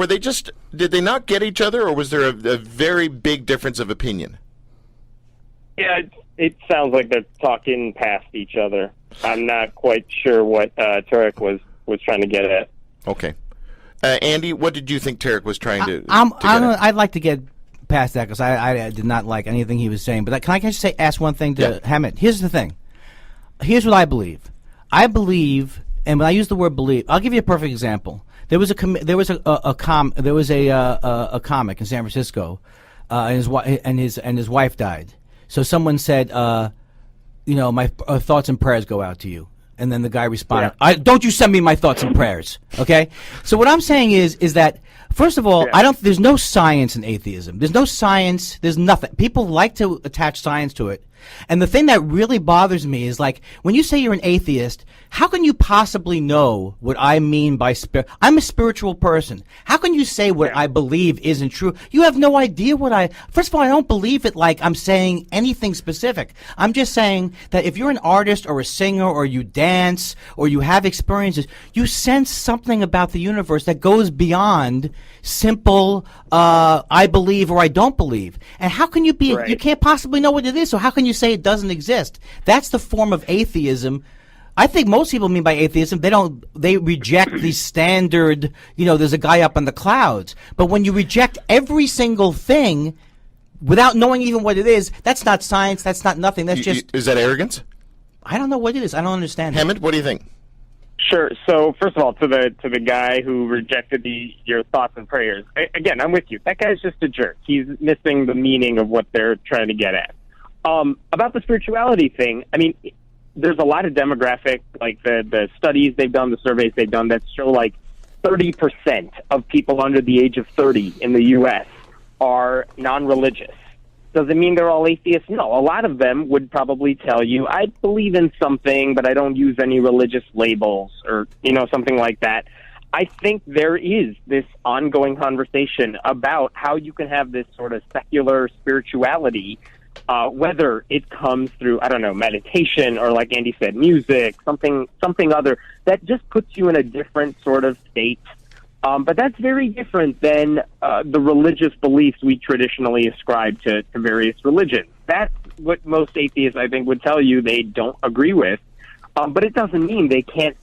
they just, did they not get each other, or was there a very big difference of opinion? Yeah, it sounds like they're talking past each other. I'm not quite sure what Tarek was trying to get at. Okay. Andy, what did you think Tarek was trying to get at? I'd like to get past that because I did not like anything he was saying. But can I just ask one thing to Hemant? Here's the thing. Here's what I believe. I believe, and when I use the word believe, I'll give you a perfect example. There was a comic in San Francisco, and his wife died. So someone said, my thoughts and prayers go out to you. And then the guy responded, "Don't you send me my thoughts and prayers?" Okay. So what I'm saying is that first of all, there's no science in atheism. There's no science. There's nothing. People like to attach science to it, And the thing that really bothers me is, like, when you say you're an atheist, how can you possibly know what I mean by spirit? I'm a spiritual person. How can you say what I believe isn't true? You have no idea first of all, I don't believe it like I'm saying anything specific. I'm just saying that if you're an artist or a singer or you dance or you have experiences, you sense something about the universe that goes beyond simple, I believe or I don't believe. And how can you you can't possibly know what it is, so how can you say it doesn't exist? That's the form of atheism. I think most people mean by atheism, they reject the standard, there's a guy up in the clouds. But when you reject every single thing without knowing even what it is, that's not science, that's not nothing, that's just... Is that arrogance? I don't know what it is, I don't understand. Hammond, what do you think? Sure. So first of all, to the guy who rejected your thoughts and prayers, again, I'm with you. That guy's just a jerk. He's missing the meaning of what they're trying to get at. About the spirituality thing, I mean, there's a lot of demographic, like the studies they've done, the surveys they've done that show like 30% of people under the age of 30 in the U.S. are non-religious. Does it mean they're all atheists? No. A lot of them would probably tell you, I believe in something, but I don't use any religious labels or, something like that. I think there is this ongoing conversation about how you can have this sort of secular spirituality, whether it comes through, I don't know, meditation or, like Andy said, music, something other that just puts you in a different sort of state. But that's very different than the religious beliefs we traditionally ascribe to various religions. That's what most atheists, I think, would tell you they don't agree with. But it doesn't mean they can't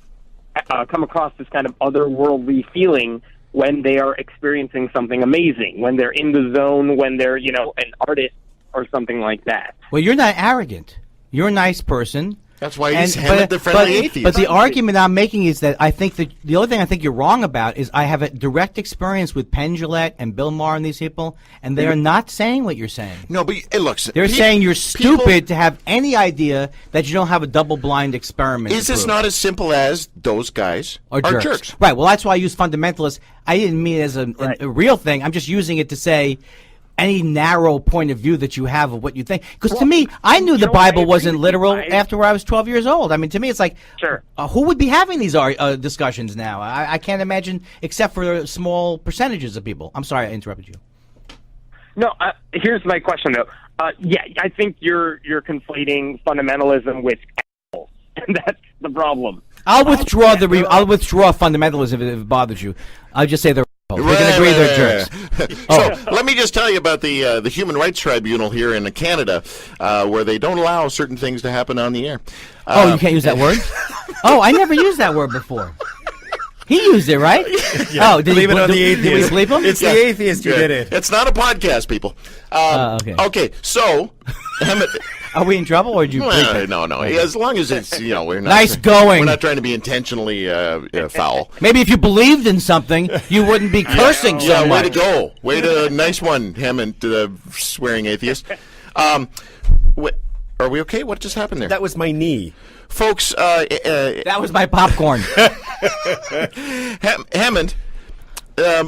come across this kind of otherworldly feeling when they are experiencing something amazing, when they're in the zone, when they're, an artist or something like that. Well, you're not arrogant. You're a nice person. That's why he's Hammond the friendly atheist. But the argument I'm making is that I think that the only thing I think you're wrong about is I have a direct experience with Penn Jillette and Bill Maher and these people, and they are not saying what you're saying. No, but look, they're saying you're stupid to have any idea that you don't have a double-blind experiment. Is this not as simple as those guys are jerks? Right. Well, that's why I use fundamentalist. I didn't mean it as a real thing. I'm just using it to say any narrow point of view that you have of what you think. Because to me, I knew the Bible wasn't literal after I was 12 years old. I mean, to me, it's like, who would be having these discussions now? I can't imagine, except for small percentages of people. I'm sorry I interrupted you. No, here's my question, though. I think you're conflating fundamentalism with animals, and that's the problem. I'll withdraw fundamentalism if it bothers you. I'll just say they're we can agree they're jerks. So let me just tell you about the Human Rights Tribunal here in Canada, where they don't allow certain things to happen on the air. You can't use that word? I never used that word before. He used it, right? Yeah. Did he on the atheist? Did we bleep him? It's the atheist who did it. It's not a podcast, people. Okay, so... Are we in trouble, or did you bleep it? No. As long as it's, we're not... Nice going. We're not trying to be intentionally foul. Maybe if you believed in something, you wouldn't be cursing so much. Way to go. Nice one, Hammond, swearing atheist. Are we okay? What just happened there? That was my knee. Folks... that was my popcorn. Hammond...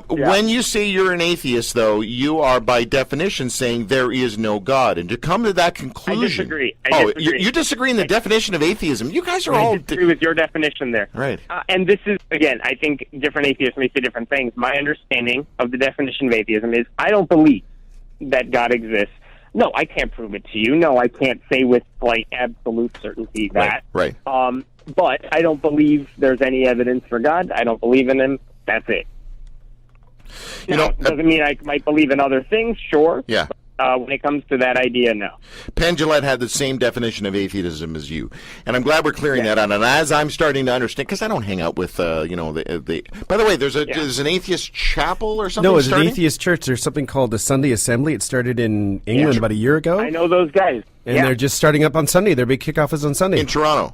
When you say you're an atheist, though, you are by definition saying there is no God. And to come to that conclusion... I disagree. You disagree in the definition of atheism. You guys are I disagree with your definition there. Right. And this is, again, I think different atheists may say different things. My understanding of the definition of atheism is I don't believe that God exists. No, I can't prove it to you. No, I can't say with, absolute certainty that. Right. But I don't believe there's any evidence for God. I don't believe in him. That's it. Doesn't mean I might believe in other things, sure. Yeah. When it comes to that idea, no. Penn Jillette had the same definition of atheism as you, and I'm glad we're clearing that out. And as I'm starting to understand, because I don't hang out with, By the way, there's an atheist chapel or something. No, it's an atheist church. There's something called the Sunday Assembly. It started in England about a year ago. I know those guys, and they're just starting up on Sunday. Their big kickoff is on Sunday in Toronto.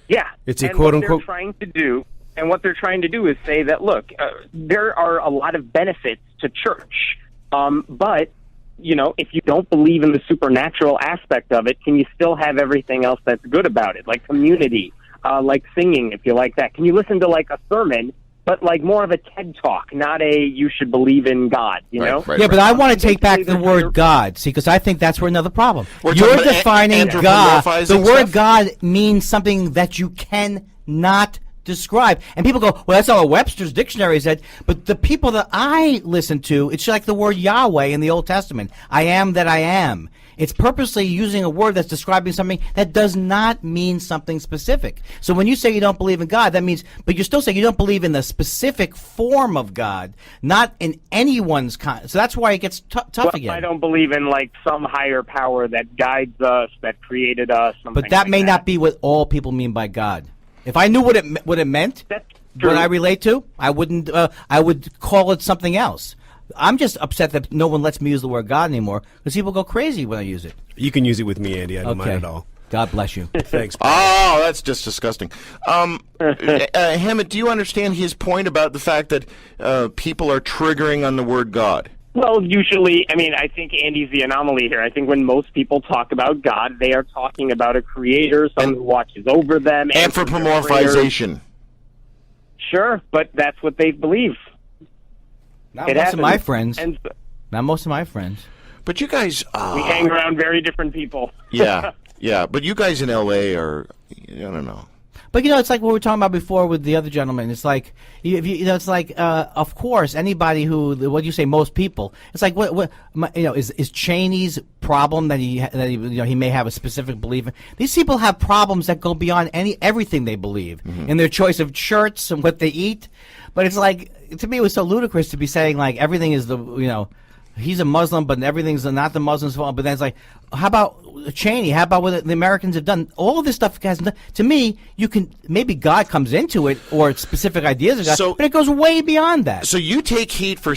Yeah, it's a quote unquote. What they're trying to do is say that, look, there are a lot of benefits to church, but, if you don't believe in the supernatural aspect of it, can you still have everything else that's good about it, like community, like singing, if you like that? Can you listen to, a sermon, but like more of a TED Talk, not a you should believe in God, you know? Yeah, but I want to take back the word God, see, because I think that's where another problem. You're defining God. The word God means something that you cannot describe. And people go, well, that's not what Webster's dictionary said. But the people that I listen to, it's like the word Yahweh in the Old Testament. I am that I am. It's purposely using a word that's describing something that does not mean something specific. So when you say you don't believe in God, that means, but you're still saying you don't believe in the specific form of God, not in anyone's So that's why it ges tough again. I don't believe in like some higher power that guides us, that created us. But that may not be what all people mean by God. If I knew what it meant, what I relate to, I wouldn't. I would call it something else. I'm just upset that no one lets me use the word God anymore because people go crazy when I use it. You can use it with me, Andy. I don't mind at all. God bless you. Thanks. Oh, that's just disgusting. Hammett, do you understand his point about the fact that people are triggering on the word God? Well, usually, I mean, I think Andy's the anomaly here. I think when most people talk about God, they are talking about a creator, someone who watches over them. Anthropomorphization. Sure, but that's what they believe. Not most of my friends. Not most of my friends. But you guys... we hang around very different people. Yeah, yeah. But you guys in L.A. are... I don't know. But, you know, it's like what we were talking about before with the other gentleman. It's like, it's like, of course, anybody who, what do you say, most people. It's like, is Cheney's problem that he may have a specific belief in? These people have problems that go beyond everything they believe in their choice of shirts and what they eat. But it's like, to me, it was so ludicrous to be saying, like, everything is he's a Muslim, but everything's not the Muslim's fault. But then it's like, how about Cheney? How about what the Americans have done? All of this stuff has done. To me, maybe God comes into it or specific ideas of God, but it goes way beyond that. So you take heat for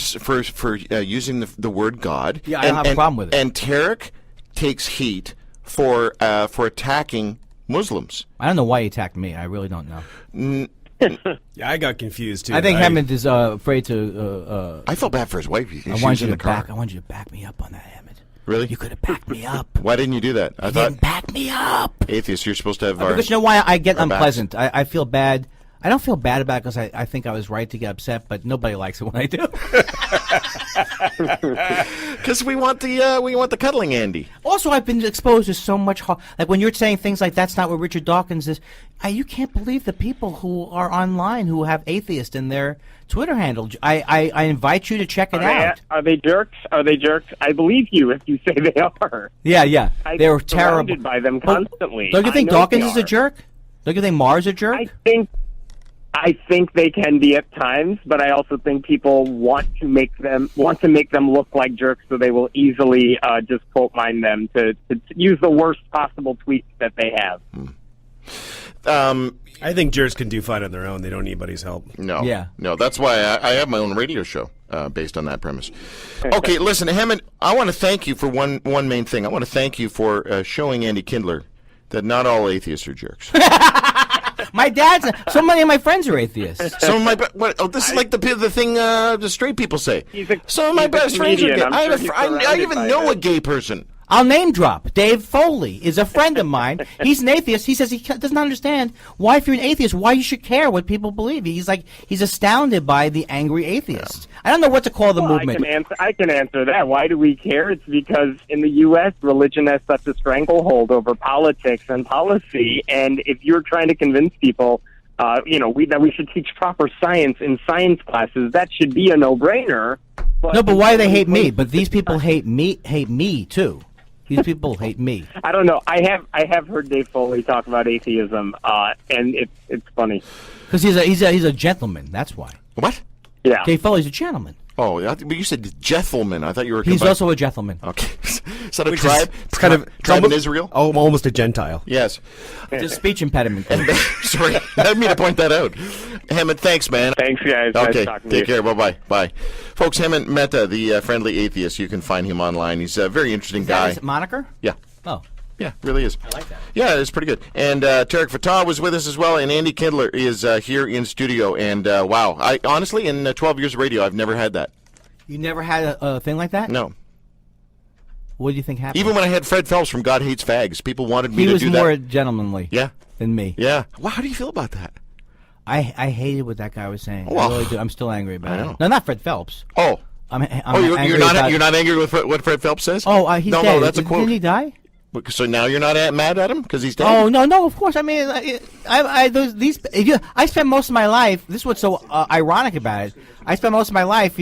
using the word God. Yeah, I don't have a problem with it. And Tarek takes heat for attacking Muslims. I don't know why he attacked me. I really don't know. Yeah, I got confused too. I think Hammond is afraid to. I felt bad for his wife. I want you to back me up on that, Hammond. Really? You could have backed me up. Why didn't you do that? You didn't back me up. Atheist, you're supposed to have. Because you know why I get unpleasant. I feel bad. I don't feel bad about it because I think I was right to get upset, but nobody likes it when I do. Because we want the cuddling Andy. Also, I've been exposed to so much like when you're saying things like that's not what Richard Dawkins is. You can't believe the people who are online who have atheist in their Twitter handle. I invite you to check it out. Are they jerks? Are they jerks? I believe you if you say they are. Yeah. They're I'm terrible. surrounded by them constantly. Don't you think Dawkins is a jerk? Don't you think Mars is a jerk? I think they can be at times, but I also think people want to make them look like jerks, so they will easily just quote mine them to use the worst possible tweets that they have. I think jerks can do fine on their own. They don't need anybody's help. No. Yeah. No, that's why I have my own radio show based on that premise. Okay, listen, Hammond, I want to thank you for one main thing. I want to thank you for showing Andy Kindler that not all atheists are jerks. My so many of my friends are atheists. This is like the thing the straight people say. Some of my best friends are gay. I even know a gay person. I'll name drop. Dave Foley is a friend of mine. He's an atheist. He says he doesn't understand why, if you're an atheist, why you should care what people believe. He's astounded by the angry atheists. Yeah. I don't know what to call the movement. I can answer that. Why do we care? It's because in the U.S., religion has such a stranglehold over politics and policy. And if you're trying to convince people, that we should teach proper science in science classes, that should be a no-brainer. But why do they hate me? But these people hate me too. These people hate me. I don't know. I have heard Dave Foley talk about atheism, and it's funny because he's a gentleman. That's why. What? Yeah. Dave Foley's a gentleman. Oh, but you said gentleman. I thought you were. He's also a gentleman. Okay. Is that a tribe? It's kind of tribe in Israel. Oh, almost a Gentile. Yes. It's a speech impediment. Sorry, I didn't mean to point that out. Hammond, thanks, man. Thanks, guys. Okay, nice take care. Bye-bye. Bye. Folks, Hammond Mehta, the friendly atheist, you can find him online. He's a very interesting guy. Is that his moniker? Yeah. Oh. Yeah, really is. I like that. Yeah, it's pretty good. And Tarek Fatah was with us as well, and Andy Kindler is here in studio. And wow, I honestly, in 12 years of radio, I've never had that. You never had a thing like that? No. What do you think happened? Even when I had Fred Phelps from God Hates Fags, people wanted me to do that. He was more gentlemanly yeah. than me. Yeah. Well, how do you feel about that? I hated what that guy was saying. Well, I really do. I'm still angry about I know. it. No, not Fred Phelps. Oh. I'm You're angry not about- you're not angry with what Fred Phelps says? Oh, he's no, dead. no, that's a quote. Didn't he die? So now you're not mad at him because he's dead? Oh no, of course. I mean, I spent most of my life. This is what's so ironic about it. I spent most of my life,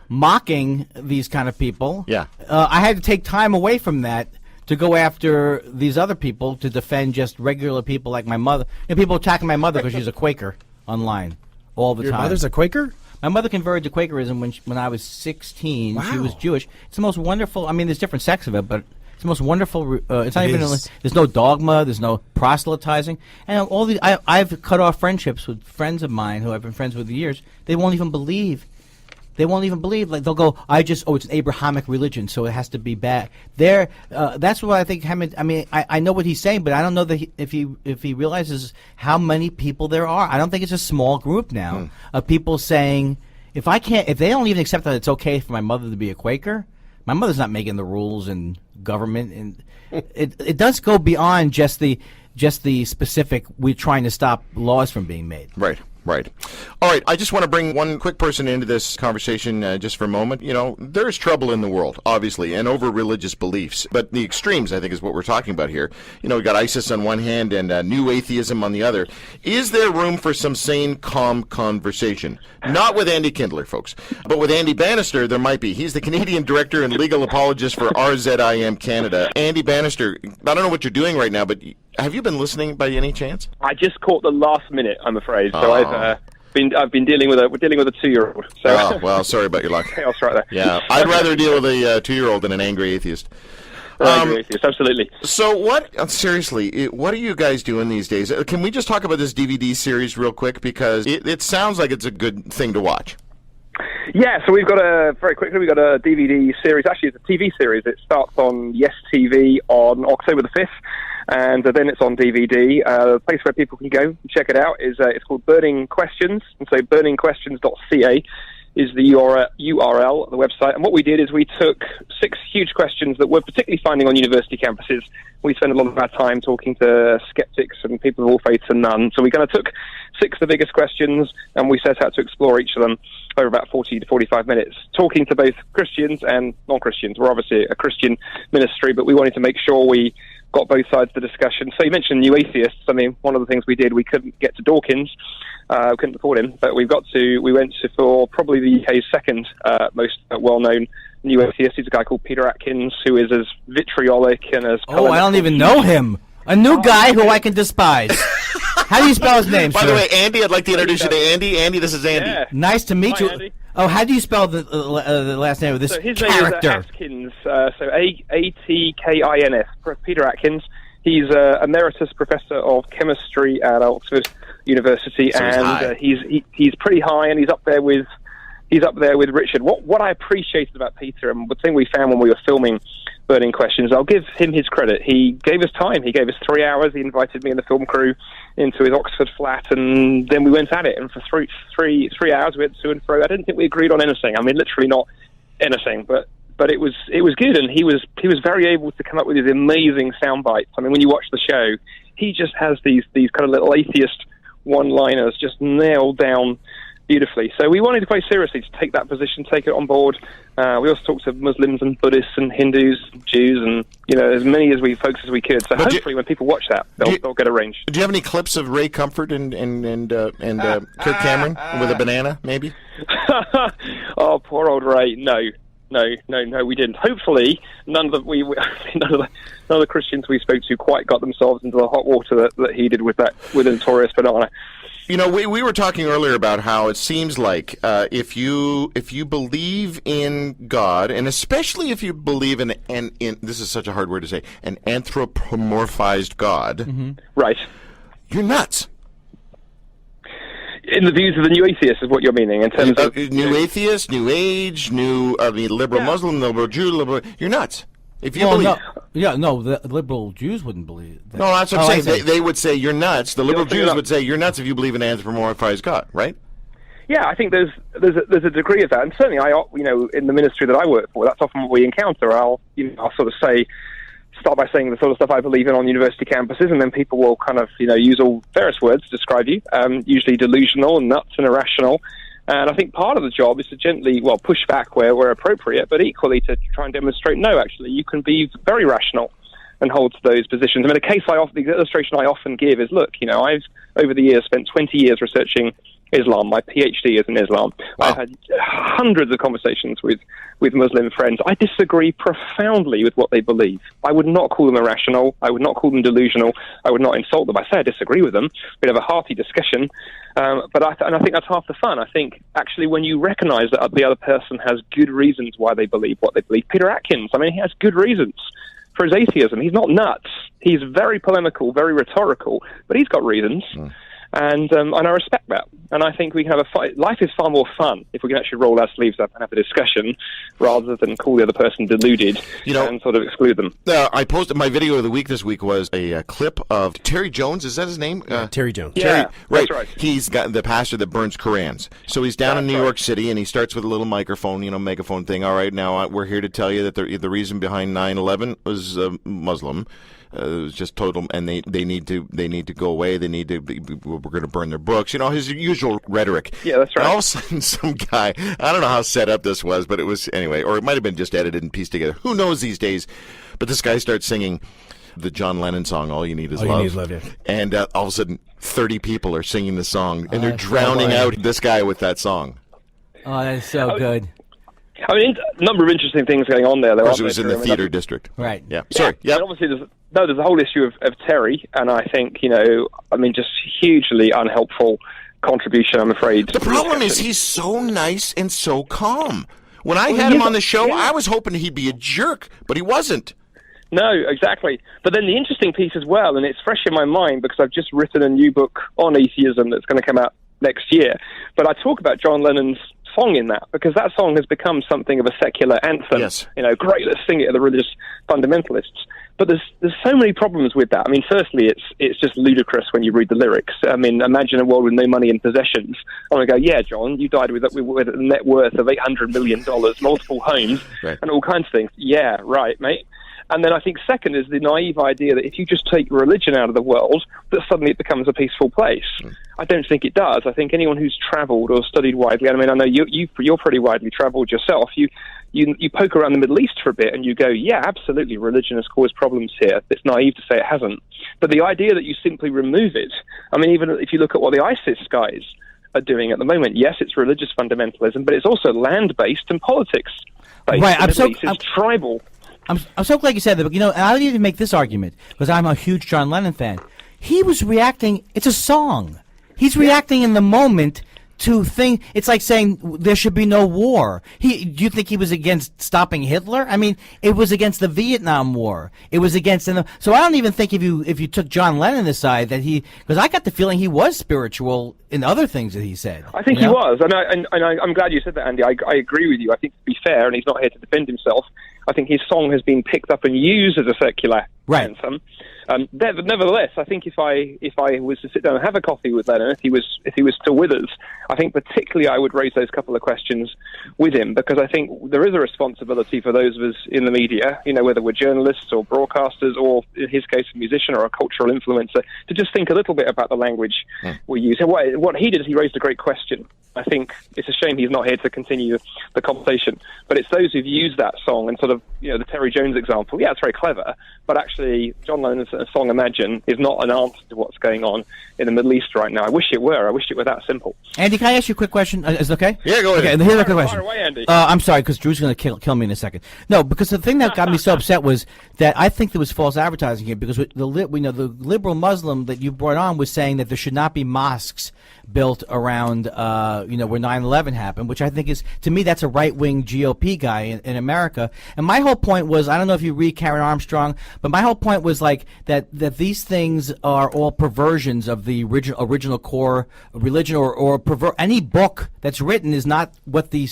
mocking these kind of people. Yeah. I had to take time away from that to go after these other people to defend just regular people like my mother. People attacking my mother because she's a Quaker online all the Your time. mother's a Quaker? My mother converted to Quakerism when I was 16. Wow. She was Jewish. It's the most wonderful. I mean, there's different sects of it, but it's the most wonderful. It's not It even. is. There's no dogma. There's no proselytizing. And all these. I've cut off friendships with friends of mine who I've been friends with for years. They won't even believe. Like they'll go, it's an Abrahamic religion, so it has to be bad. That's what I think. I know what he's saying, but I don't know that if he realizes how many people there are. I don't think it's a small group now of people saying, if they don't even accept that it's okay for my mother to be a Quaker, my mother's not making the rules in government, and it does go beyond just the specific. We're trying to stop laws from being made. Right. All right, I just want to bring one quick person into this conversation just for a moment. There's trouble in the world, obviously, and over religious beliefs. But the extremes, I think, is what we're talking about here. We've got ISIS on one hand and new atheism on the other. Is there room for some sane, calm conversation? Not with Andy Kindler, folks, but with Andy Bannister, there might be. He's the Canadian director and legal apologist for RZIM Canada. Andy Bannister, I don't know what you're doing right now, but have you been listening by any chance? I just caught the last minute, I'm afraid. So I've been dealing with a 2-year-old. So well, sorry about your luck. chaos right there. Yeah, I'd rather deal with a 2-year-old than an angry atheist. Absolutely. So seriously, what are you guys doing these days? Can we just talk about this DVD series real quick? Because it sounds like it's a good thing to watch. Yeah, so we've got a DVD series. Actually, it's a TV series. It starts on Yes TV on October the 5th. And then it's on DVD. The place where people can go and check it out is it's called Burning Questions. And so burningquestions.ca is the URL of the website. And what we did is we took 6 huge questions that we're particularly finding on university campuses. We spend a lot of our time talking to skeptics and people of all faiths and none. So we kind of took 6 of the biggest questions and we set out to explore each of them over about 40 to 45 minutes, talking to both Christians and non-Christians. We're obviously a Christian ministry, but we wanted to make sure we got both sides of the discussion. So you mentioned new atheists. I mean, one of the things we did, we couldn't get to Dawkins, couldn't afford him, but we went to for probably the UK's second most well-known new atheist. He's a guy called Peter Atkins, who is as vitriolic and as... Oh, I don't even know him. A new guy who I can despise. How do you spell his name, By sir? the way, Andy, I'd like to introduce you to Andy. Andy, this is Andy. Yeah. Nice to meet Hi, you. Andy. Oh, how do you spell the last name of this So his character? name is Atkins, so Atkins, Peter Atkins. He's emeritus professor of chemistry at Oxford University, So he's pretty high, and he's up there with Richard. What I appreciated about Peter, and the thing we found when we were filming Burning Questions, I'll give him his credit. He gave us time. He gave us 3 hours. He invited me and the film crew into his Oxford flat, and then we went at it. And for three hours, we went to and fro. I didn't think we agreed on anything. I mean, literally not anything, but it was good. And he was very able to come up with these amazing sound bites. I mean, when you watch the show, he just has these kind of little atheist one-liners just nailed down beautifully. So we wanted quite seriously to take that position, take it on board. We also talked to Muslims and Buddhists and Hindus, Jews, and as many folks as we could. So hopefully, when people watch that, they'll get a range. Do you have any clips of Ray Comfort and Kirk Cameron with a banana, maybe? Oh, poor old Ray. No, we didn't. Hopefully, none of the Christians we spoke to quite got themselves into the hot water that he did with the notorious banana. We were talking earlier about how it seems like if you believe in God, and especially if you believe in this is such a hard word to say, an anthropomorphized God, right? You're nuts. In the views of the new atheists is what you're meaning, in terms of... New atheist, new age, liberal Muslim, liberal Jew, you're nuts. If you believe... the liberal Jews wouldn't believe that. No, that's what I'm saying. They would say you're nuts. The liberal Jews would say you're nuts if you believe in an anthropomorphized God, right? Yeah, I think there's a degree of that, and certainly in the ministry that I work for, that's often what we encounter. I'll sort of say start by saying the sort of stuff I believe in on university campuses, and then people will kind of, use all various words to describe you, usually delusional, nuts, and irrational. And I think part of the job is to gently, push back where appropriate, but equally to try and demonstrate, no, actually, you can be very rational and hold to those positions. I mean, the illustration I often give is, look, I've, over the years, spent 20 years researching Islam. My PhD is in Islam. Wow. I've had hundreds of conversations with Muslim friends. I disagree profoundly with what they believe. I would not call them irrational. I would not call them delusional. I would not insult them. I say I disagree with them. We'd have a hearty discussion. But I think that's half the fun. I think, actually, when you recognize that the other person has good reasons why they believe what they believe. Peter Atkins, he has good reasons for his atheism. He's not nuts. He's very polemical, very rhetorical, but he's got reasons. And I respect that. And I think we can have a fight. Life is far more fun if we can actually roll our sleeves up and have a discussion rather than call the other person deluded and sort of exclude them. I posted my video of the week this week was a clip of Terry Jones. Is that his name? Terry Jones. Yeah, right. That's right. He's got the pastor that burns Korans. So he's down in New York City, and he starts with a little microphone, megaphone thing. All right, now we're here to tell you that the reason behind 9/11 was Muslim. It was just total, and they need to go away. We're going to burn their books. His usual rhetoric. Yeah, that's right. And all of a sudden, some guy, I don't know how set up this was, but it was anyway, or it might have been just edited and pieced together. Who knows these days? But this guy starts singing the John Lennon song, "All You Need Is Love." You Need Is Love, yeah. And all of a sudden, 30 people are singing the song, and they're drowning out this guy with that song. Oh, that's so good. A number of interesting things going on there. Of course, it was in the theater district. Right. Yeah. Sorry. Yeah. And obviously, there's a whole issue of Terry, and I think, just hugely unhelpful contribution, I'm afraid. The problem is he's so nice and so calm. When I had him on the show, I was hoping he'd be a jerk, but he wasn't. No, exactly. But then the interesting piece as well, and it's fresh in my mind because I've just written a new book on atheism that's going to come out next year. But I talk about John Lennon's song in that, because that song has become something of a secular anthem. Yes. Great, let's sing it, the religious fundamentalists. But there's so many problems with that. Firstly, it's just ludicrous when you read the lyrics. Imagine a world with no money and possessions. I'm going to go, yeah, John, you died with a net worth of $800 million, multiple homes, right, and all kinds of things. Yeah, right, mate. And then I think second is the naive idea that if you just take religion out of the world, that suddenly it becomes a peaceful place. I don't think it does. I think anyone who's travelled or studied widely, I know you're pretty widely travelled yourself, you poke around the Middle East for a bit and you go, yeah, absolutely, religion has caused problems here. It's naive to say it hasn't. But the idea that you simply remove it, even if you look at what the ISIS guys are doing at the moment, yes, it's religious fundamentalism, but it's also land-based and politics-based. Right, It's tribal. I'm so glad you said that, but I don't even make this argument because I'm a huge John Lennon fan. He was reacting. It's a song. He's reacting in the moment to thing. It's like saying there should be no war. Do you think he was against stopping Hitler? It was against the Vietnam War. It was against. So I don't even think if you took John Lennon aside because I got the feeling he was spiritual in other things that he said. I think he was, and I'm glad you said that, Andy. I agree with you. I think to be fair, and he's not here to defend himself, I think his song has been picked up and used as a secular anthem. Nevertheless, I think if I was to sit down and have a coffee with Lennon, if he was still with us, I think particularly I would raise those couple of questions with him, because I think there is a responsibility for those of us in the media, whether we're journalists or broadcasters or, in his case, a musician or a cultural influencer, to just think a little bit about the language we use. And what he did is he raised a great question. I think it's a shame he's not here to continue the conversation. But it's those who've used that song and sort of, the Terry Jones example. Yeah, it's very clever, but actually John Lennon's song Imagine is not an answer to what's going on in the Middle East right now. I wish it were. I wish it were that simple. Andy, can I ask you a quick question? Is it okay? Yeah, go ahead. Okay, here's a quick question. Fire away, Andy. I'm sorry, because Drew's going to kill me in a second. No, because the thing that got me so upset was that I think there was false advertising here, because the liberal Muslim that you brought on was saying that there should not be mosques built around, where 9/11 happened, which I think is, to me, that's a right-wing GOP guy in America. And my whole point was, I don't know if you read Karen Armstrong, but my whole point was like that these things are all perversions of the original core religion, or any book that's written is not what the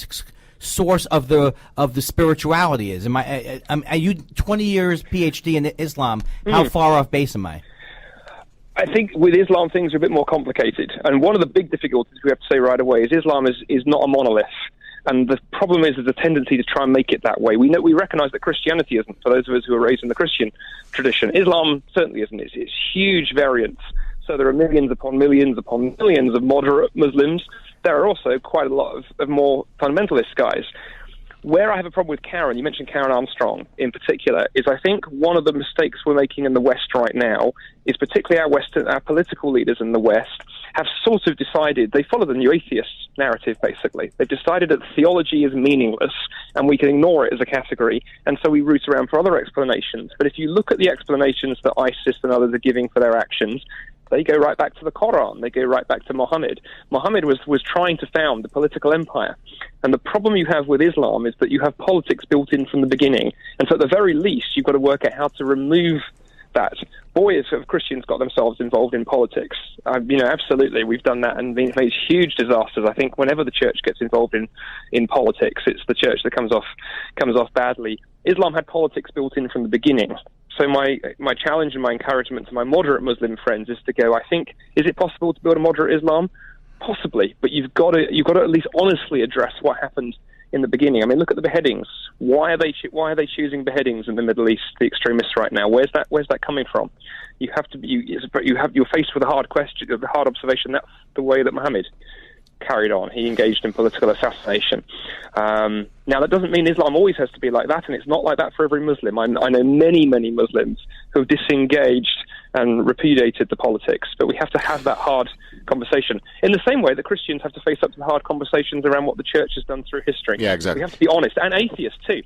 source of the spirituality is. Are you 20 years PhD in Islam? How far off base am I? I think with Islam things are a bit more complicated, and one of the big difficulties we have to say right away is Islam is not a monolith. And the problem is there's a tendency to try and make it that way. We recognize that Christianity isn't, for those of us who are raised in the Christian tradition. Islam certainly isn't. It's huge variance. So there are millions upon millions of moderate Muslims. There are also quite a lot of more fundamentalist guys. Where I have a problem with Karen, you mentioned Karen Armstrong in particular, is I think one of the mistakes we're making in the West right now is particularly our political leaders in the West have sort of decided, they follow the New Atheist narrative basically. They've decided that theology is meaningless and we can ignore it as a category, and so we root around for other explanations. But if you look at the explanations that ISIS and others are giving for their actions, they go right back to the Quran. They go right back to Muhammad. Muhammad was trying to found the political empire. And the problem you have with Islam is that you have politics built in from the beginning. And so at the very least, you've got to work out how to remove that. Boy, have Christians got themselves involved in politics. Absolutely, we've done that and made huge disasters. I think whenever the church gets involved in politics, it's the church that comes off badly. Islam had politics built in from the beginning. So my challenge and my encouragement to my moderate Muslim friends is to go, I think, is it possible to build a moderate Islam? Possibly, but you've got to at least honestly address what happened in the beginning. I mean, look at the beheadings. Why are they choosing beheadings in the Middle East, the extremists right now? Where's that coming from? You're faced with a hard question, a hard observation. That's the way that Muhammad carried on. He engaged in political assassination. Now, that doesn't mean Islam always has to be like that, and it's not like that for every Muslim. I know many, many Muslims who have disengaged and repudiated the politics, but we have to have that hard conversation in the same way that Christians have to face up to the hard conversations around what the church has done through history. Yeah, exactly. We have to be honest, and atheists too.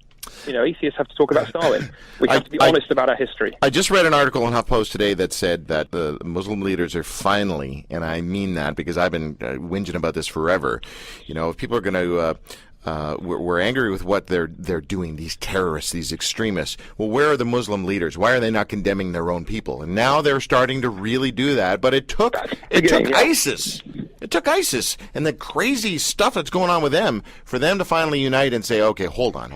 Atheists have to talk about Stalin. We have to be honest about our history. I just read an article in HuffPost today that said that the Muslim leaders are finally, and I mean that because I've been whinging about this forever, if people are going to we're angry with what they're doing, these terrorists, these extremists. Well, where are the Muslim leaders? Why are they not condemning their own people? And now they're starting to really do that. But it took ISIS. It took ISIS and the crazy stuff that's going on with them for them to finally unite and say, okay, hold on.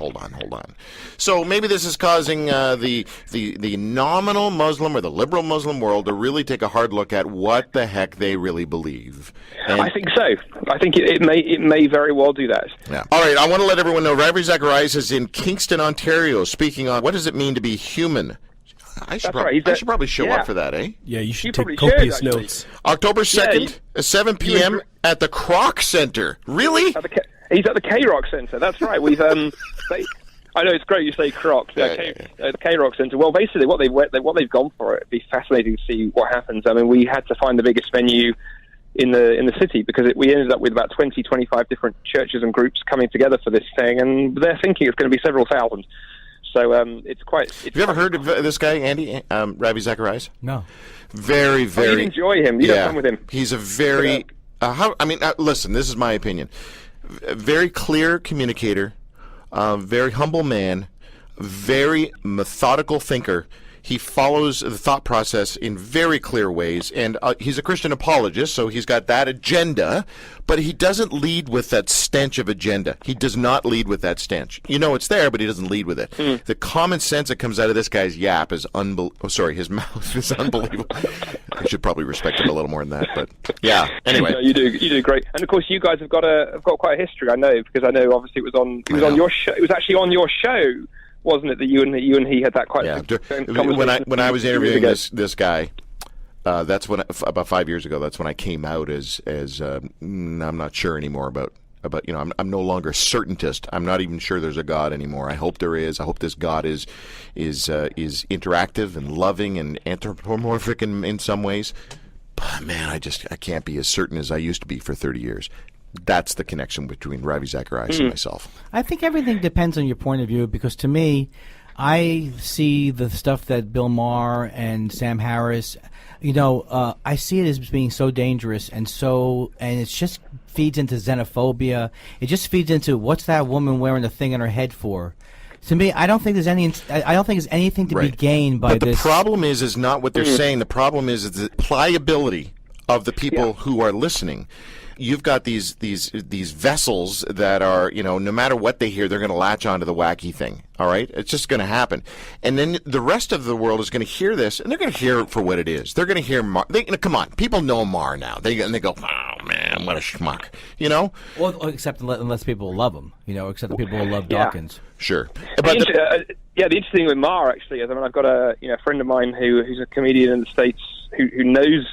So maybe this is causing the nominal Muslim or the liberal Muslim world to really take a hard look at what the heck they really believe. And I think so. I think it may very well do that. Yeah. All right, I want to let everyone know Ravi Zacharias is in Kingston, Ontario, speaking on what does it mean to be human. I should probably show up for that, eh? Yeah, you should take copious notes. October 2nd, 7 p.m. at the Kroc Center. Really? He's at the K-Rock Center. That's right. We've I know it's great you say Kroc. The K-Rock Center. Well, basically, what they've gone for, it'd be fascinating to see what happens. I mean, we had to find the biggest venue in the city because we ended up with about 20-25 different churches and groups coming together for this thing, and they're thinking it's going to be several thousand. So have you ever heard of this guy, Andy, Ravi Zacharias? No. Very, very. You enjoy him. You have fun with him. He's a very. Listen. This is my opinion. Very clear communicator, very humble man, very methodical thinker. He follows the thought process in very clear ways, and he's a Christian apologist, so he's got that agenda, but he doesn't lead with that stench of agenda. He does not lead with that stench. It's there, but he doesn't lead with it. The common sense that comes out of this guy's yap is his mouth is unbelievable. I should probably respect him a little more than that, but yeah. Anyway, no, you do great, and of course you guys have got quite a history. I know because I know obviously it was on your show. It was actually on your show. Wasn't it that you and he had that quite? Yeah. When I was interviewing this guy, that's when about 5 years ago. That's when I came out as I'm not sure anymore about I'm no longer certaintist. I'm not even sure there's a God anymore. I hope there is. I hope this God is interactive and loving and anthropomorphic in some ways. But man, I can't be as certain as I used to be for 30 years. That's the connection between Ravi Zacharias and myself. I think everything depends on your point of view because to me, I see the stuff that Bill Maher and Sam Harris, I see it as being so dangerous and it just feeds into xenophobia. It just feeds into what's that woman wearing the thing on her head for? To me, I don't think there's anything to be gained by this. But the problem is not what they're saying. The problem is the pliability of the people who are listening. you've got these vessels that are, no matter what they hear, they're going to latch onto the wacky thing. All right, it's just going to happen, and then the rest of the world is going to hear this, and they're going to hear it for what it is. They're going to hear Mar. Come on, people know Mar now. They go, oh man, what a schmuck, Well, except unless people love him, except the people who love Dawkins. Sure, but the interesting thing with Mar actually is, I've got a friend of mine who's a comedian in the States who knows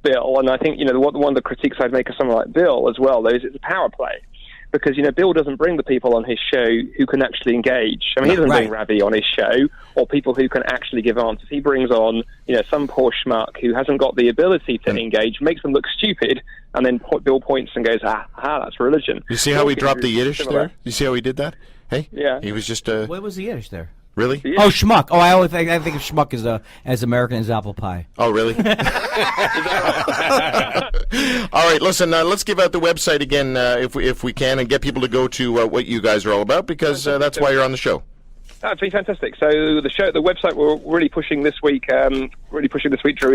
Bill, and I think one of the critiques I'd make of someone like Bill as well, though, is it's a power play. Because, Bill doesn't bring the people on his show who can actually engage. I mean, he doesn't bring Ravi on his show or people who can actually give answers. He brings on, some poor schmuck who hasn't got the ability to engage, makes them look stupid, and then Bill points and goes, that's religion. You see how he dropped the Yiddish there? You see how he did that? Hey? Yeah. He was just... What was the Yiddish there? Really? Yeah. Oh, schmuck. Oh, I think of schmuck as American as apple pie. Oh, really? All right, listen, let's give out the website again if we can, and get people to go to what you guys are all about, because that's why you're on the show. That'd be fantastic. So the website we're really pushing this week, Drew,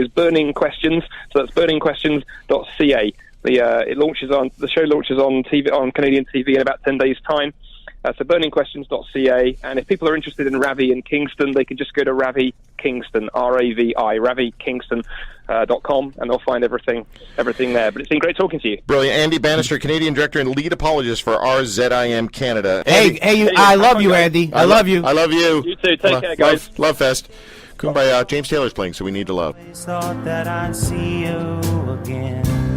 is Burning Questions. So that's burningquestions.ca. The show launches on TV, on Canadian TV, in about 10 days' time. So burningquestions.ca, and if people are interested in Ravi in Kingston, they can just go to Ravi Kingston, RAVI, RaviKingston.com, and they'll find everything there. But it's been great talking to you. Brilliant. Andy Bannister, Canadian Director and Lead Apologist for RZIM Canada. Hey, I love you, Andy. I love you. I love you. You too. Take care, guys. Love Fest. Kumbaya. James Taylor's playing, so we need to love. Thought that I'd see you again.